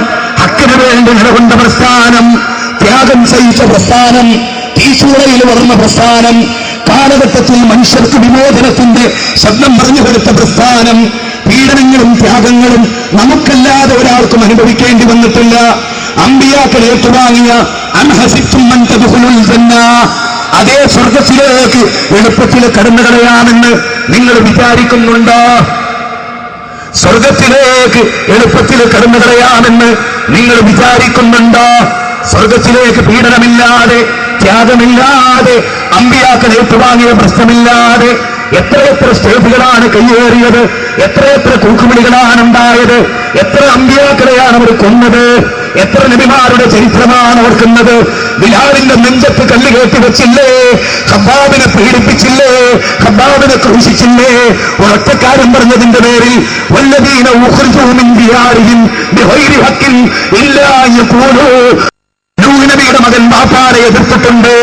ഹക്കിന് വേണ്ടി നിലകൊണ്ട പ്രസ്ഥാനം, ത്യാഗം സഹിച്ച പ്രസ്ഥാനം, തീച്ചൂളയിൽ വളർന്ന പ്രസ്ഥാനം, കാലഘട്ടത്തിൽ മനുഷ്യർക്ക് വിമോചനത്തിന്റെ ശബ്ദം പറഞ്ഞു കൊടുത്ത പ്രസ്ഥാനം, പീഡനങ്ങളും ത്യാഗങ്ങളും നമുക്കല്ലാതെ ഒരാൾക്കും അനുഭവിക്കേണ്ടി വന്നിട്ടില്ല. അമ്പിയാക്കൾ ഏറ്റുവാങ്ങിയ അൻഹസിബ്തും അൻ തദ്ഖുലുൽ ജന്ന, അതേ സ്വർഗത്തിലേക്ക് എളുപ്പത്തിൽ കടന്നു കളയാമെന്ന് നിങ്ങൾ വിചാരിക്കുന്നുണ്ടോ? സ്വർഗത്തിലേക്ക് എളുപ്പത്തിൽ കടന്നു കളയാമെന്ന് നിങ്ങൾ വിചാരിക്കുന്നുണ്ടോ? സ്വർഗത്തിലേക്ക് പീഡനമില്ലാതെ, ത്യാഗമില്ലാതെ, അമ്പിയാക്കൾ ഏറ്റുവാങ്ങിയ പ്രശ്നമില്ലാതെ എത്രയെത്ര സ്റ്റേജുകളാണ് കയ്യേറിയത്, എത്രയെത്ര കൂക്കുവിളികളാണ് ഉണ്ടായത്, എത്ര അമ്പിയാക്കളെയാണ് അവർ കൊന്നത്, എത്ര നബിമാരുടെ ചരിത്രമാണ് ഓർക്കുന്നത്. ബിലാലിന്റെ നെഞ്ചത്ത് കല്ല് കയറ്റി വെച്ചില്ലേ? ഖബ്ബാബിനെ പീഡിപ്പിച്ചില്ലേ? ഖബ്ബാബിനെ ക്രൂശിച്ചില്ലേ? ഒരൊറ്റക്കാരൻ പറഞ്ഞതിന്റെ പേരിൽ വല്ലദീന ഉഖ്രിജൂ മിൻ ദിയാരിഹിം ബിഗൈരി ഹഖ്ഖിൻ ഇല്ലാ യഖൂലൂ. നൂഹ് നബിയുടെ മകൻ ബാപ്പാരെ എതിർത്തിട്ടുണ്ട്.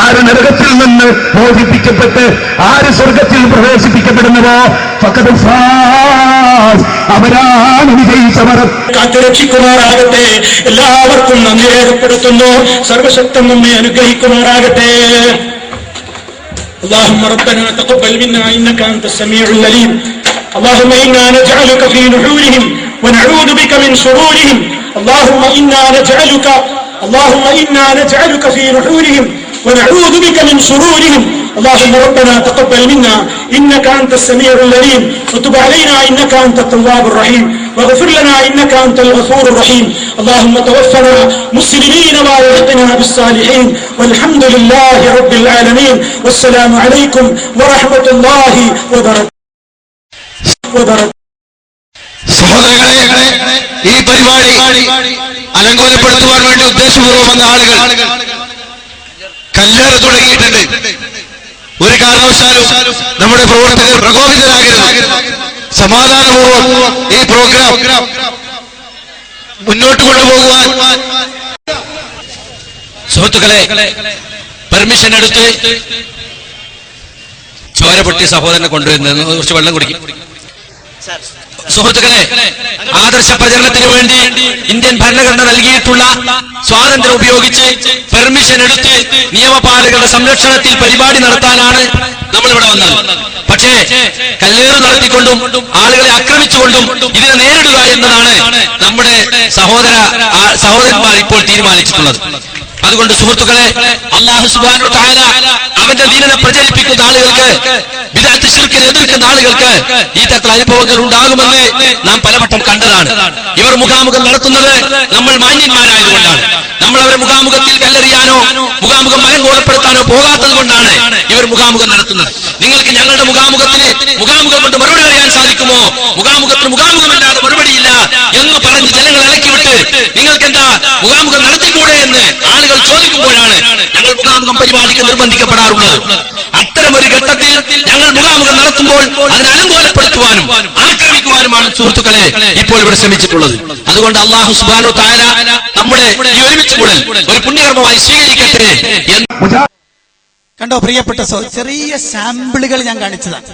ആര് നരകത്തിൽ നിന്ന് മോചിപ്പിക്കപ്പെട്ട് ആര് സ്വർഗത്തിൽ പ്രവേശിപ്പിക്കപ്പെടുന്നവോ ഫഖദ് ഫാസ്, അവരാണ് വിജയിച്ചവർ. കാത്തുരക്ഷിക്കുമാറാകട്ടെ. എല്ലാവർക്കും നന്ദി രേഖപ്പെടുത്തുന്നു. സർവശക്തൻ നമ്മെ അനുഗ്രഹിക്കുമാറാകട്ടെ. اللهم ربنا تقبل منا إنك أنت السميع العليم. اللهم إنا نجعلك في نحورهم ونعوذ بك من شرورهم. اللهم إنا نجعلك في نحورهم ونعوذ بك من شرورهم. اللهم ربنا تقبل منا إنك أنت السميع العليم وتب علينا إنك أنت التواب الرحيم واغفر لنا إنك أنت الغفور الرحيم. اللهم توفنا مسلمين والحقنا بالصالحين والحمد لله رب العالمين والسلام عليكم ورحمة الله وبركاته. സഹോദരങ്ങളെ, ഈ പരിപാടി അലങ്കോലപ്പെടുത്തുവാൻ വേണ്ടി ഉദ്ദേശപൂർവ്വം വന്ന ആളുകൾ കല്ലേറ് തുടങ്ങിയിട്ടുണ്ട്. ഒരു കാരണവശാലും നമ്മുടെ പ്രവർത്തകർ പ്രകോപിതരാകരുത്. സമാധാനപൂർവ്വം ഈ പ്രോഗ്രാം മുന്നോട്ട് കൊണ്ടുപോകുവാൻ സുഹൃത്തുക്കളെ പെർമിഷൻ എടുത്ത് ചോരപൊട്ടി സഹോദരനെ കൊണ്ടുവരുന്നത് കുറച്ച് വെള്ളം കുടിക്കും. സുഹൃത്തുക്കളെ, ആദർശ പ്രചരണത്തിന് വേണ്ടി ഇന്ത്യൻ ഭരണഘടന നൽകിയിട്ടുള്ള സ്വാതന്ത്ര്യം ഉപയോഗിച്ച് പെർമിഷൻ എടുത്ത് നിയമപാലകരുടെ സംരക്ഷണത്തിൽ പരിപാടി നടത്താനാണ് നമ്മളിവിടെ വന്നത്. പക്ഷേ കല്ലേറ് നടത്തിക്കൊണ്ടും ആളുകളെ ആക്രമിച്ചുകൊണ്ടും ഇതിനെ നേരിടുക എന്നതാണ് നമ്മുടെ സഹോദരന്മാർ ഇപ്പോൾ തീരുമാനിച്ചിട്ടുള്ളത്. അതുകൊണ്ട് സുഹൃത്തുക്കളെ, അല്ലാഹു സുബ്ഹാനഹു വ തആല അവന്റെ ദീനിനെ പ്രചരിപ്പിക്കുന്ന ആളുകൾക്ക്, ബിദ്അത്ത് ശിർക്കിനെ എതിർക്കുന്ന ആളുകൾക്ക് ഈ തരത്തിലുള്ള അനുഭവങ്ങൾ ഉണ്ടാകുമെന്ന് നാം പലവട്ടം കണ്ടതാണ്. ഇവർ മുഖാമുഖം നടത്തുന്നത് നമ്മൾ മാന്യന്മാരായതുകൊണ്ടാണ്. നമ്മൾ അവരെ മുഖാമുഖത്തിൽ കല്ലെറിയാനോ മുഖാമുഖം മലങ്കോളപ്പെടുത്താനോ പോകാത്തത് കൊണ്ടാണ് ഇവർ മുഖാമുഖം നടത്തുന്നത്. നിങ്ങൾക്ക് ഞങ്ങളുടെ മുഖാമുഖം കൊണ്ട് മറുപടി അറിയാൻ സാധിക്കുമോ? മുഖാമുഖത്തിന് മുഖാമുഖമല്ലാതെ മറുപടിയില്ല എന്ന് പറഞ്ഞ് ജനങ്ങൾ ഇളക്കിവിട്ട് നിങ്ങൾക്ക് എന്താ മുഖാമുഖം നടത്തിക്കൂടെ എന്ന് ആളുകൾ ചോദിക്കുമ്പോഴാണ് ഞങ്ങൾ മുഖാമുഖം പരിപാടിക്ക് നിർബന്ധിക്കപ്പെടാറുള്ളത്. അത്തരമൊരു ഘട്ടത്തിൽ ഞങ്ങൾ മുഖാമുഖം നടത്തുമ്പോൾ അതിനെ അലങ്കോലപ്പെടുത്തുവാനും ആക്രമിക്കുവാനുമാണ് സുഹൃത്തുക്കളെ ഇപ്പോൾ ഇവിടെ ശ്രമിച്ചിട്ടുള്ളത്. അതുകൊണ്ട് അല്ലാഹു സുബ്ഹാനഹു വ തആല നമ്മുടെ ഈ ഒരുമിച്ച് കൂടൽ ഒരു പുണ്യകർമ്മമായി സ്വീകരിക്കട്ടെ. കണ്ടോ പ്രിയപ്പെട്ട ചെറിയ സാമ്പിളുകൾ ഞാൻ കാണിച്ചതാണ്.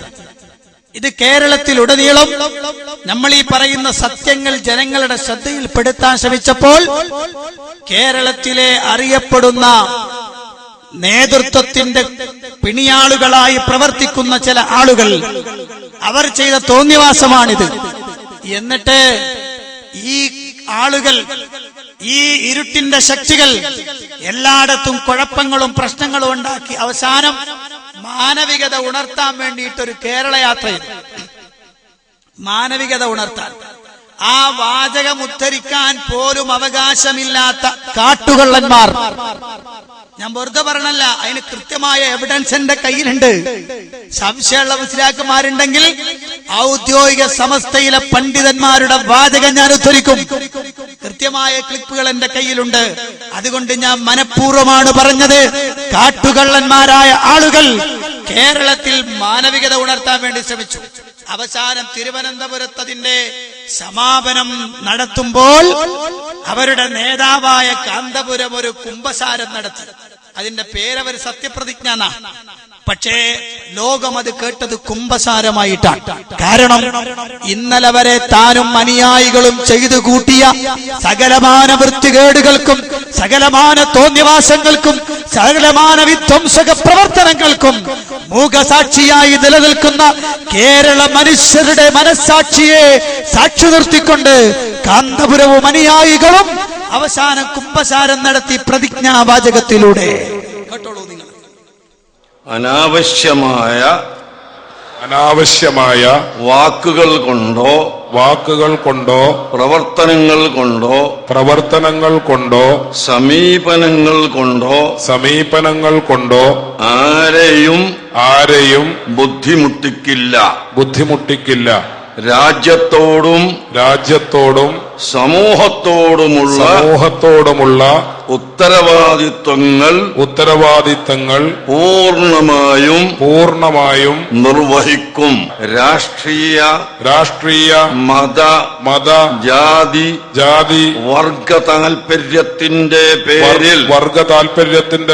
ഇത് കേരളത്തിലുടനീളം നമ്മൾ ഈ പറയുന്ന സത്യങ്ങൾ ജനങ്ങളുടെ ശ്രദ്ധയിൽപ്പെടുത്താൻ ശ്രമിച്ചപ്പോൾ കേരളത്തിലെ അറിയപ്പെടുന്ന നേതൃത്വത്തിന്റെ പിണിയാളുകളായി പ്രവർത്തിക്കുന്ന ചില ആളുകൾ അവർ ചെയ്ത തോന്നിവാസമാണിത്. എന്നിട്ട് ഈ ആളുകൾ, ഈ ഇരുട്ടിന്റെ ശക്തികൾ എല്ലായിടത്തും കുഴപ്പങ്ങളും പ്രശ്നങ്ങളും ഉണ്ടാക്കി അവസാനം മാനവികത ഉണർത്താൻ വേണ്ടിയിട്ടൊരു കേരള യാത്ര ചെയ്തു. മാനവികത ഉണർത്താൻ ആ വാചകം ഉദ്ധരിക്കാൻ പോലും അവകാശമില്ലാത്ത കാട്ടുകള്ളന്മാർ, ഞാൻ വെറുതെ പറഞ്ഞല്ല, അതിന് കൃത്യമായ എവിഡൻസ് എന്റെ കയ്യിലുണ്ട്. സംശയമുള്ള മുസ്ലിയാക്കന്മാരുണ്ടെങ്കിൽ ഔദ്യോഗിക സമസ്തയിലെ പണ്ഡിതന്മാരുടെ വാചകം ഞാൻ ഉദ്ധരിക്കും. കൃത്യമായ ക്ലിപ്പുകൾ എന്റെ കയ്യിലുണ്ട്. അതുകൊണ്ട് ഞാൻ മനഃപൂർവ്വമാണ് പറഞ്ഞത്. കാട്ടുകള്ളന്മാരായ ആളുകൾ കേരളത്തിൽ മാനവികത ഉണർത്താൻ വേണ്ടി ശ്രമിച്ചു. അവസാനം തിരുവനന്തപുരത്ത് അതിന്റെ സമാപനം നടത്തുമ്പോൾ അവരുടെ നേതാവായ കാന്തപുരം ഒരു കുംഭസാരം നടത്തി. അതിന്റെ പേരവർ സത്യപ്രതിജ്ഞ എന്നാ. പക്ഷേ ലോകം അത് കേട്ടത് കുംഭസാരമായിട്ടാണ്. കാരണം ഇന്നലെ വരെ താനും അനുയായികളും ചെയ്തു കൂട്ടിയ സകലമാന വൃത്തികേടുകൾക്കും സകലമാന തോന്നിവാസങ്ങൾക്കും സകലമാന വിധ്വംസക പ്രവർത്തനങ്ങൾക്കും മൂകസാക്ഷിയായി നിലനിൽക്കുന്ന കേരള മനുഷ്യരുടെ മനസ്സാക്ഷിയെ സാക്ഷി നിർത്തിക്കൊണ്ട് കാന്തപുരവും അനുയായികളും അവസാനം കുംഭസാരം നടത്തി പ്രതിജ്ഞാവാചകത്തിലൂടെ. കേട്ടോളൂ നിങ്ങൾ. അനാവശ്യമായ വാക്കുകൾ കൊണ്ടോ പ്രവർത്തനങ്ങൾ കൊണ്ടോ സമീപനങ്ങൾ കൊണ്ടോ ആരെയും ബുദ്ധിമുട്ടിക്കില്ല. രാജ്യത്തോടും സമൂഹത്തോടുമുള്ള ഉത്തരവാദിത്തങ്ങൾ പൂർണ്ണമായും നിർവഹിക്കും. രാഷ്ട്രീയ മത ജാതി വർഗ താൽപര്യത്തിന്റെ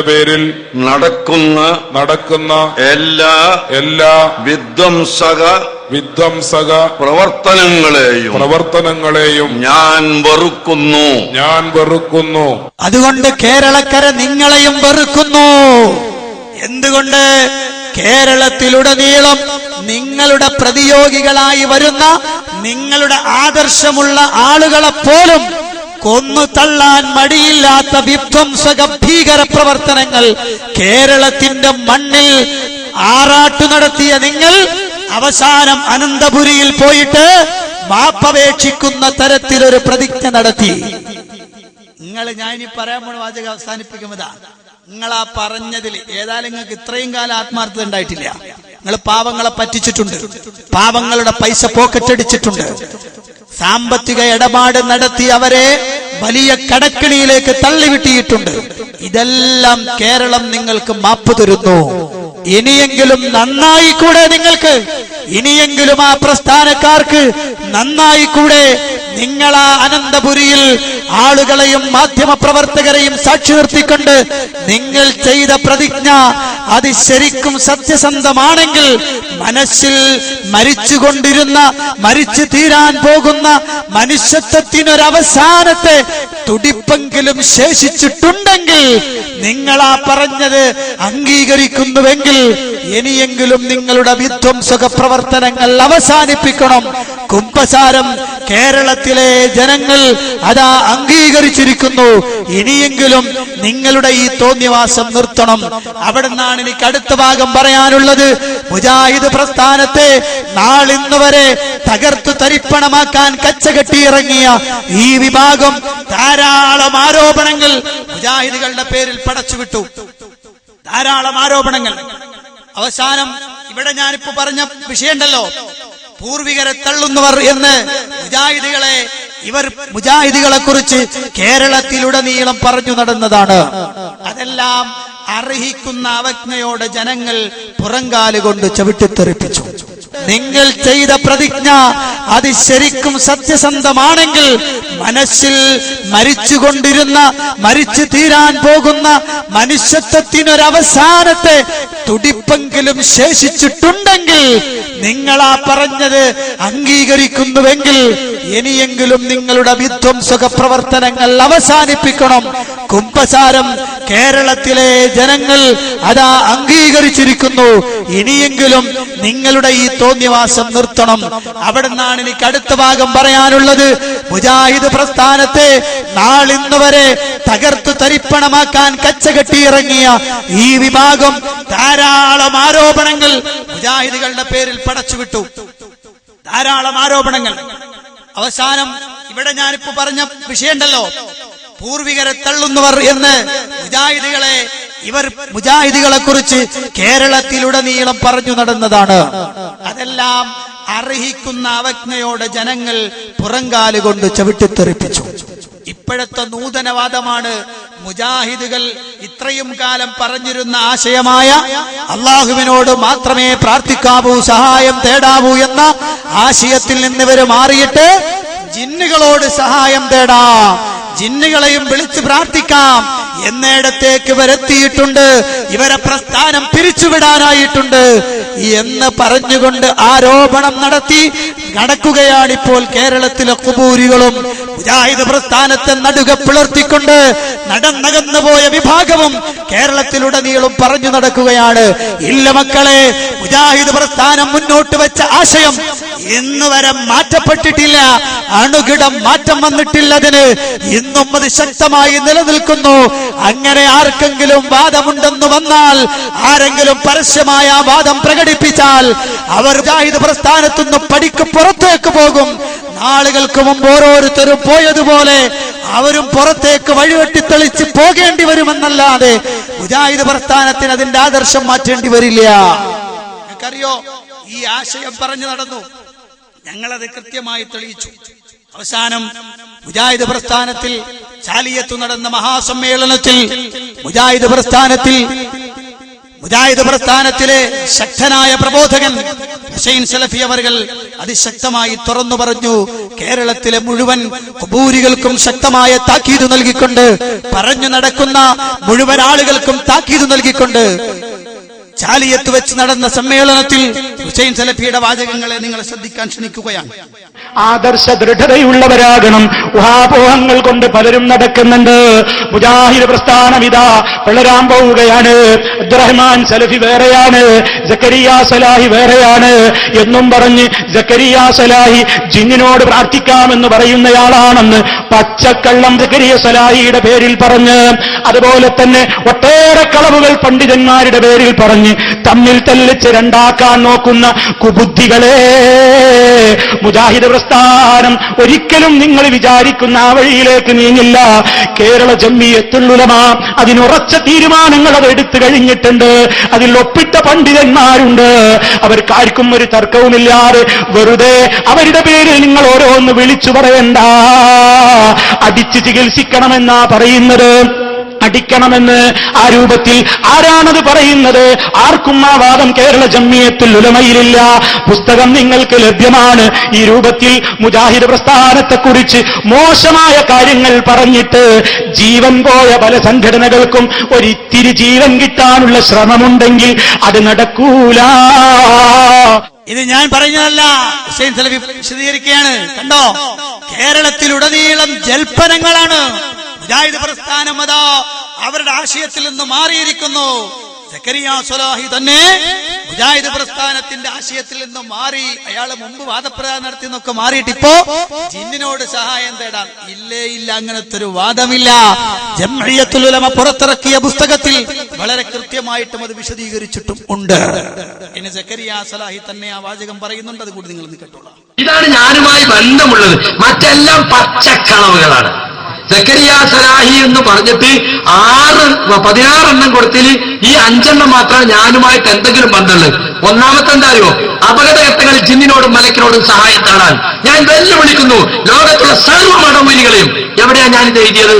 പേരിൽ നടക്കുന്ന എല്ലാ വിധ്വംസക പ്രവർത്തനങ്ങളെയും ഞാൻ വെറുക്കുന്നു. അതുകൊണ്ട് കേരളക്കര നിങ്ങളെയും വെറുക്കുന്നു. എന്തുകൊണ്ട്? കേരളത്തിലുടനീളം നിങ്ങളുടെ പ്രതിയോഗികളായി വരുന്ന നിങ്ങളുടെ ആദർശമുള്ള ആളുകളെ പോലും കൊന്നു തള്ളാൻ മടിയില്ലാത്ത വിധ്വംസക ഭീകര പ്രവർത്തനങ്ങൾ കേരളത്തിന്റെ മണ്ണിൽ ആറാട്ടു നടത്തിയ നിങ്ങൾ അവസാനം അനന്തപുരിയിൽ പോയിട്ട് മാപ്പപേക്ഷിക്കുന്ന തരത്തിലൊരു പ്രതിജ്ഞ നടത്തി. ഞാനിനി പറയാൻ പോണ വാചകം അവസാനിപ്പിക്കുന്നതാ. നിങ്ങളാ പറഞ്ഞതിൽ ഏതായാലും നിങ്ങൾക്ക് ഇത്രയും കാലം ആത്മാർത്ഥത ഉണ്ടായിട്ടില്ല. നിങ്ങൾ പാവങ്ങളെ പറ്റിച്ചിട്ടുണ്ട്, പാവങ്ങളുടെ പൈസ പോക്കറ്റടിച്ചിട്ടുണ്ട്, സാമ്പത്തിക ഇടപാട് നടത്തി അവരെ വലിയ കടക്കിണിയിലേക്ക് തള്ളിവിട്ടിയിട്ടുണ്ട്. ഇതെല്ലാം കേരളം നിങ്ങൾക്ക് മാപ്പ് തരുന്നു. ഇനിയെങ്കിലും നന്നായി കൂടെ നിങ്ങൾക്ക്, ഇനിയെങ്കിലും ആ പ്രസ്ഥാനക്കാർക്ക് നന്നായി കൂടെ. നിങ്ങളാ അനന്തപുരിയിൽ ആളുകളെയും മാധ്യമ പ്രവർത്തകരെയും സാക്ഷി നിർത്തിക്കൊണ്ട് നിങ്ങൾ ചെയ്ത പ്രതിജ്ഞ അത് ശരിക്കും സത്യസന്ധമാണെങ്കിൽ മനസ്സിൽ മരിച്ചുകൊണ്ടിരുന്ന, മരിച്ചു തീരാൻ പോകുന്ന മനുഷ്യത്വത്തിനൊരവസാനത്തെ തുടിപ്പെങ്കിലും ശേഷിച്ചിട്ടുണ്ടെങ്കിൽ, നിങ്ങളാ പറഞ്ഞത് അംഗീകരിക്കുന്നുവെങ്കിൽ ഇനിയെങ്കിലും നിങ്ങളുടെ വിധ്വംസക പ്രവർത്തനങ്ങൾ അവസാനിപ്പിക്കണം. കുംഭസാരം കേരളത്തിലെ ജനങ്ങൾ അതാ അംഗീകരിച്ചിരിക്കുന്നു. ഇനിയെങ്കിലും നിങ്ങളുടെ ഈ തോന്നിവാസം നിർത്തണം. അവിടെ നിന്നാണ് എനിക്ക് അടുത്ത ഭാഗം പറയാനുള്ളത്. മുജാഹിദ് പ്രസ്ഥാനത്തെ നാളിന്ന് വരെ തകർത്തു തരിപ്പണമാക്കാൻ കച്ചകെട്ടിയിറങ്ങിയ ഈ വിഭാഗം ധാരാളം ആരോപണങ്ങൾ മുജാഹിദുകളുടെ പേരിൽ പടച്ചുവിട്ടു. ധാരാളം ആരോപണങ്ങൾ. അവസാനം ഇവിടെ ഞാനിപ്പോ പറഞ്ഞ വിഷയമുണ്ടല്ലോ, പൂർവികരെ തള്ളുന്നവർ എന്ന് മുജാഹിദികളെ കുറിച്ച് കേരളത്തിലുടനീളം പറഞ്ഞു നടന്നതാണ്. അതെല്ലാം അർഹിക്കുന്ന അവജ്ഞയോടെ ജനങ്ങൾ പുറങ്കാലുകൊണ്ട് ചവിട്ടിത്തെറിപ്പിച്ചു. നിങ്ങൾ ചെയ്ത പ്രതിജ്ഞ അത് ശരിക്കും സത്യസന്ധമാണെങ്കിൽ, മനസ്സിൽ മരിച്ചുകൊണ്ടിരുന്ന, മരിച്ചു തീരാൻ പോകുന്ന മനുഷ്യത്വത്തിനൊരവസാനത്തെ തുടിപ്പെങ്കിലും ശേഷിച്ചിട്ടുണ്ടെങ്കിൽ, നിങ്ങളാ പറഞ്ഞത് അംഗീകരിക്കുന്നുവെങ്കിൽ ഇനിയെങ്കിലും നിങ്ങളുടെ വിധ്വംസക പ്രവർത്തനങ്ങൾ അവസാനിപ്പിക്കണം. കുംഭസാരം കേരളത്തിലെ ജനങ്ങൾ അതാ അംഗീകരിച്ചിരിക്കുന്നു. ഇനിയെങ്കിലും നിങ്ങളുടെ ഈ തോന്നിവാസം നിർത്തണം. അവിടെ നിന്നാണ് എനിക്ക് അടുത്ത ഭാഗം പറയാനുള്ളത്. മുജാഹിദ് പ്രസ്ഥാനത്തെ നാളിന്ന് വരെ തകർത്തു തരിപ്പണമാക്കാൻ കച്ചകെട്ടിയിറങ്ങിയ ഈ വിഭാഗം ധാരാളം ആരോപണങ്ങൾ മുജാഹിദുകളുടെ പേരിൽ പടച്ചുവിട്ടു. ധാരാളം ആരോപണങ്ങൾ. അവസാനം ഇവിടെ ഞാനിപ്പോ പറഞ്ഞ വിഷയമുണ്ടല്ലോ, പൂർവികരെ തള്ളുന്നവർ എന്ന് മുജാഹിദികളെ കുറിച്ച് കേരളത്തിലുടനീളം പറഞ്ഞു നടന്നതാണ്. അതെല്ലാം അർഹിക്കുന്ന അവജ്ഞയോടെ ജനങ്ങൾ പുറങ്കാലുകൊണ്ട് ചവിട്ടിത്തെറിപ്പിച്ചു. ഇപ്പോഴത്തെ നൂതനവാദമാണ് മുജാഹിദുകൾ ഇത്രയും കാലം പറഞ്ഞിരുന്ന ആശയമായ അള്ളാഹുവിനോട് മാത്രമേ പ്രാർത്ഥിക്കാവൂ, സഹായം തേടാവൂ എന്ന ആശയത്തിൽ നിന്ന് ഇവർ മാറിയിട്ട് ജിന്നുകളോട് സഹായം തേടാം, ജിന്നുകളെയും വിളിച്ച് പ്രാർത്ഥിക്കാം എന്നിടത്തേക്ക് ഇവരെത്തിയിട്ടുണ്ട്. ഇവരെ പ്രസ്ഥാനം പിരിച്ചുവിടാനായിട്ടുണ്ട് എന്ന് പറഞ്ഞുകൊണ്ട് ആരോപണം നടക്കുകയാണിപ്പോൾ കേരളത്തിലെ ഖുബൂരികളും. മുജാഹിദ് പ്രസ്ഥാനത്തെ നടുക പിളർത്തിക്കൊണ്ട് നടന്നകന്നു പോയ വിഭാഗവും കേരളത്തിലുടനീളം പറഞ്ഞു നടക്കുകയാണ്. ഇല്ല മക്കളെ, മുജാഹിദ് പ്രസ്ഥാനം മുന്നോട്ട് വെച്ച ആശയം ഇന്ന് വരെ മാറ്റപ്പെട്ടിട്ടില്ല. അണുകിടം മാറ്റം വന്നിട്ടില്ലതിന്. ഇന്നും അത് ശക്തമായി നിലനിൽക്കുന്നു. അങ്ങനെ ആർക്കെങ്കിലും വാദമുണ്ടെന്ന് വന്നാൽ, ആരെങ്കിലും പരസ്യമായ വാദം പ്രകടിപ്പിച്ചാൽ അവർ മുജാഹിദ് പ്രസ്ഥാനത്തുനിന്ന് പടിക്ക് പുറത്തേക്ക് പോകും. നാളുകൾക്ക് മുമ്പ് ഓരോരുത്തരും പോയതുപോലെ അവരും പുറത്തേക്ക് വഴിവെട്ടിത്തെളിച്ച് പോകേണ്ടി വരുമെന്നല്ലാതെ മുജാഹിദ് പ്രസ്ഥാനത്തിന് അതിന്റെ ആദർശം മാറ്റേണ്ടി വരില്ല. നിങ്ങൾക്കറിയോ, ഈ ആശയം പറഞ്ഞു നടന്നു, ഞങ്ങളത് കൃത്യമായി തെളിയിച്ചു. അവസാനം മുജാഹിദ് പ്രസ്ഥാനത്തിൽ ചാലിയത്തു നടന്ന മഹാസമ്മേളനത്തിൽ മുജാഹിദ് പ്രസ്ഥാനത്തിലെ ശക്തനായ പ്രബോധകൻ ഹുസൈൻ സലഫി അവർകൾ അതിശക്തമായി തുറന്നു പറഞ്ഞു. കേരളത്തിലെ മുഴുവൻ ഖുബൂരികൾക്കും ശക്തമായ താക്കീത് നൽകിക്കൊണ്ട്, പറഞ്ഞു നടക്കുന്ന മുഴുവൻ ആളുകൾക്കും താക്കീത് നൽകിക്കൊണ്ട് ചാലിയത്ത് വെച്ച് നടന്ന സമ്മേളനത്തിൽ ഹുസൈൻ സലഫിയുടെ വാചകങ്ങളെ നിങ്ങൾ ശ്രദ്ധിക്കാൻ ക്ഷണിക്കുകയാണ്. ആദർശ ദൃഢതയുള്ളവരാകണം. ഊഹാപോഹങ്ങൾ കൊണ്ട് പലരും നടക്കുന്നുണ്ട്. മുജാഹിദ് പ്രസ്ഥാനം ഇതാ പിളരാൻ പോവുകയാണ്. അബ്ദുറഹ്മാൻ സലഫി വേറെയാണ്, സക്കരിയ സലാഹി വേറെയാണ് എന്നും പറഞ്ഞ് സക്കരിയ സലാഹി ജിന്നിനോട് പ്രാർത്ഥിക്കാമെന്ന് പറയുന്നയാളാണെന്ന് പച്ചക്കള്ളം സക്കരിയ സലാഹിയുടെ പേരിൽ പറഞ്ഞ്, അതുപോലെ തന്നെ ഒട്ടേറെ കളവുകൾ പണ്ഡിതന്മാരുടെ പേരിൽ പറഞ്ഞ് തമ്മിൽ തല്ലിച്ച് രണ്ടാക്കാൻ നോക്കുന്ന കുബുദ്ധികളെ, മുജാഹിദ് പ്രസ്ഥാനം ഒരിക്കലും നിങ്ങൾ വിചാരിക്കുന്ന ആ വഴിയിലേക്ക് നീങ്ങില്ല. കേരള ജംഇയ്യത്തുൽ ഉലമ അതിനുറച്ച തീരുമാനങ്ങൾ അത് എടുത്തു കഴിഞ്ഞിട്ടുണ്ട്. അതിൽ ഒപ്പിട്ട പണ്ഡിതന്മാരുണ്ട്. അവർക്കാർക്കും ഒരു തർക്കവുമില്ലാതെ വെറുതെ അവരുടെ പേരിൽ നിങ്ങൾ ഓരോന്ന് വിളിച്ചു പറയണ്ട. അടിച്ച് ചികിത്സിക്കണമെന്നാ പറയുന്നത്. അടിക്കണമെന്ന്. ആ രൂപത്തിൽ ആരാണത് പറയുന്നത്? ആർക്കും ആ വാദം കേരള ജംഇയ്യത്തുൽ ഉലമയിലില്ല. പുസ്തകം നിങ്ങൾക്ക് ലഭ്യമാണ്. ഈ രൂപത്തിൽ മുജാഹിദ് പ്രസ്ഥാനത്തെക്കുറിച്ച് മോശമായ കാര്യങ്ങൾ പറഞ്ഞിട്ട് ജീവൻ പോയ പല സംഘടനകൾക്കും ഒരിത്തിരി ജീവൻ കിട്ടാനുള്ള ശ്രമമുണ്ടെങ്കിൽ അത് നടക്കൂല. ഇത് ഞാൻ പറഞ്ഞതല്ല, ഹുസൈൻ സലഫി വിശദീകരിക്കുകയാണ്. കണ്ടോ, കേരളത്തിലുടനീളം ജൽപ്പനങ്ങളാണ്. മുജാഹിദ് പ്രസ്ഥാനം അതാ അവരുടെ ആശയത്തിൽ നിന്ന് മാറിയിരിക്കുന്നു. സക്കരിയ സ്വലാഹി തന്നെ മുജാഹിദ് പ്രസ്ഥാനത്തിന്റെ ആശയത്തിൽ നിന്ന് മാറി. അയാള് മുമ്പ് വാദപ്രചാരണം നടത്തി എന്നൊക്കെ മാറിയിട്ട് ഇപ്പോ ജിന്നിനോട് സഹായം തേടാൻ ഇല്ലേ ഇല്ല, അങ്ങനത്തെ ഒരു വാദമില്ല. ജംഇയ്യത്തുൽ ഉലമ പുറത്തിറക്കിയ പുസ്തകത്തിൽ വളരെ കൃത്യമായിട്ടും അത് വിശദീകരിച്ചിട്ടും ഉണ്ട്. ഇനി സക്കരിയ സ്വലാഹി തന്നെ ആ വാചകം പറയുന്നുണ്ട്, അത് കൂടി നിങ്ങൾ കേട്ടോളാം. ഇതാണ് ഞാനുമായി ബന്ധമുള്ളത്, മറ്റെല്ലാം പച്ചക്കളവുകളാണ്. സക്കരിയ സലാഹി എന്ന് പറഞ്ഞിട്ട് 16 കൊടുത്തിൽ ഈ 5 മാത്രമാണ് ഞാനുമായിട്ട് എന്തെങ്കിലും ബന്ധമുള്ളത്. ഒന്നാമത്തെ എന്താ അറിയോ? അപകടഘട്ടങ്ങളിൽ ജിന്നിനോടും മലക്കിനോടും സഹായം തേടാൻ ഞാൻ വെല്ലുവിളിക്കുന്നു ലോകത്തുള്ള സർവ്വ മടമൂലികളെയും. എവിടെയാ ഞാനിത് എഴുതിയത്?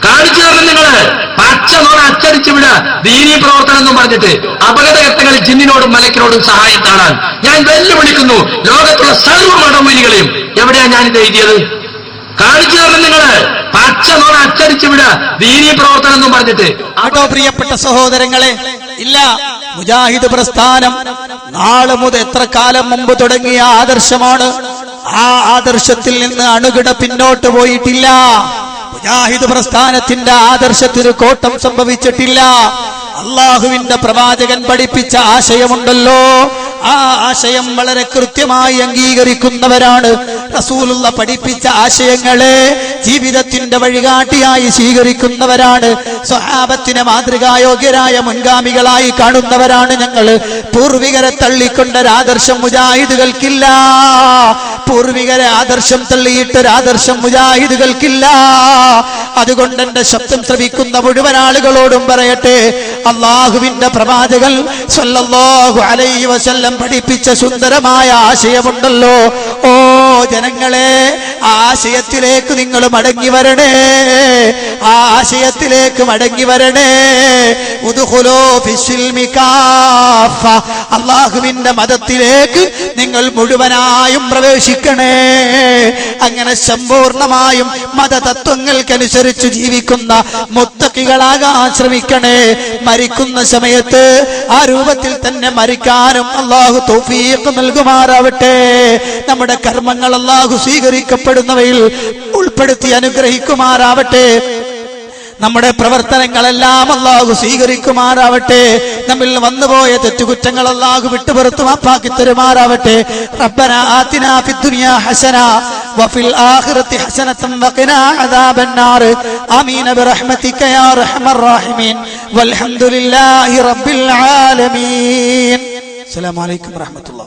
കാണിച്ചു തരണം നിങ്ങള്. പച്ച നോണ അച്ചടിച്ചു വിട ദീനീ പ്രവർത്തനം എന്നും പറഞ്ഞിട്ട് അപകടഘട്ടങ്ങളിൽ ജിന്നിനോടും മലക്കിനോടും സഹായം തേടാൻ ഞാൻ വെല്ലുവിളിക്കുന്നു ലോകത്തുള്ള സർവ്വ മടമൂലികളെയും. എവിടെയാ ഞാനിത് എഴുതിയത്? കാണിച്ചു തരണം നിങ്ങള്. പച്ച നോണ അച്ചടിച്ചു വിട ദീനീ പ്രവർത്തനം എന്നും പറഞ്ഞിട്ട്. ആട്ടോ പ്രിയപ്പെട്ട സഹോദരങ്ങളെ, ഇല്ല, മുജാഹിദ് പ്രസ്ഥാനം നാളെ മുതൽ എത്ര കാലം മുമ്പ് തുടങ്ങിയ ആദർശമാണ്. ആ ആദർശത്തിൽ നിന്ന് അണുകിട പിന്നോട്ട് പോയിട്ടില്ല. മുജാഹിദ് പ്രസ്ഥാനത്തിന്റെ ആദർശത്തിന് കോട്ടം സംഭവിച്ചിട്ടില്ല. അള്ളാഹുവിന്റെ പ്രവാചകൻ പഠിപ്പിച്ച ആശയമുണ്ടല്ലോ, ആ ആശയം വളരെ കൃത്യമായി അംഗീകരിക്കുന്നവരാണ്. റസൂലുള്ള പഠിപ്പിച്ച ആശയങ്ങളെ ജീവിതത്തിന്റെ വഴികാട്ടിയായി സ്വീകരിക്കുന്നവരാണ്. സ്വഹാബത്തിനെ മാതൃകായോഗ്യരായ മുൻഗാമികളായി കാണുന്നവരാണ് ഞങ്ങൾ. പൂർവികരെ തള്ളിക്കൊണ്ടൊരാദർശം മുജാഹിദുകൾക്കില്ല. പൂർവികരെ ആദർശം തള്ളിയിട്ടൊരാദർശം മുജാഹിദുകൾക്കില്ല. അതുകൊണ്ട് എന്റെ ശബ്ദം ശ്രവിക്കുന്ന മുഴുവൻ ആളുകളോടും പറയട്ടെ, അള്ളാഹുവിന്റെ പ്രവാചകൻ സ്വല്ലല്ലാഹു അലൈഹി വസല്ലം പഠിപ്പിച്ച സുന്ദരമായ ആശയമുണ്ടല്ലോ. ഓ ജനങ്ങളെ, ആ ആശയത്തിലേക്ക് നിങ്ങൾ മടങ്ങി വരണേ. ആ ആശയത്തിലേക്ക് മടങ്ങി വരണേ. ഉദ്ഖുലൂ ഫിസ്സിൽമി കാഫ. അള്ളാഹുവിന്റെ മതത്തിലേക്ക് നിങ്ങൾ മുഴുവനായും പ്രവേശിക്കണേ. അങ്ങനെ സമ്പൂർണമായും മതതത്വങ്ങൾക്കനുസരിച്ച് ജീവിക്കുന്ന മുത്തഖികളാകാൻ ശ്രമിക്കണേ. മരിക്കുന്ന സമയത്ത് ആ രൂപത്തിൽ തന്നെ മരിക്കാനും അള്ളാഹു തൗഫീഖ് നൽകുമാറാവട്ടെ. നമ്മുടെ കർമ്മങ്ങൾ അള്ളാഹു സ്വീകരിക്കപ്പെടുന്നവയിൽ ഉൾപ്പെടുത്തി അനുഗ്രഹിക്കുമാറാവട്ടെ. നമ്മുടെ പ്രവർത്തനങ്ങളെല്ലാം അല്ലാഹു സ്വീകരിക്കുമാറാവട്ടെ. നമ്മിൽ വന്നുപോയ തെറ്റുകുറ്റങ്ങൾ അല്ലാഹു വിട്ടുപുറത്തു മാപ്പാക്കി തരുമാറാവട്ടെ. റബ്ബനാ ആതിനാ ഫിദ്ദുനിയാ ഹസന വഫിൽ ആഖിറതി ഹസനതൻ വഖിനാ അദാബന്നാർ. ആമീൻ ബിറഹ്മതിക യാ അർഹമർ റഹീമീൻ. വൽഹംദുലില്ലാഹി റബ്ബിൽ ആലമീൻ. അസ്സലാമു അലൈക്കും വറഹ്മത്തുള്ളാഹി.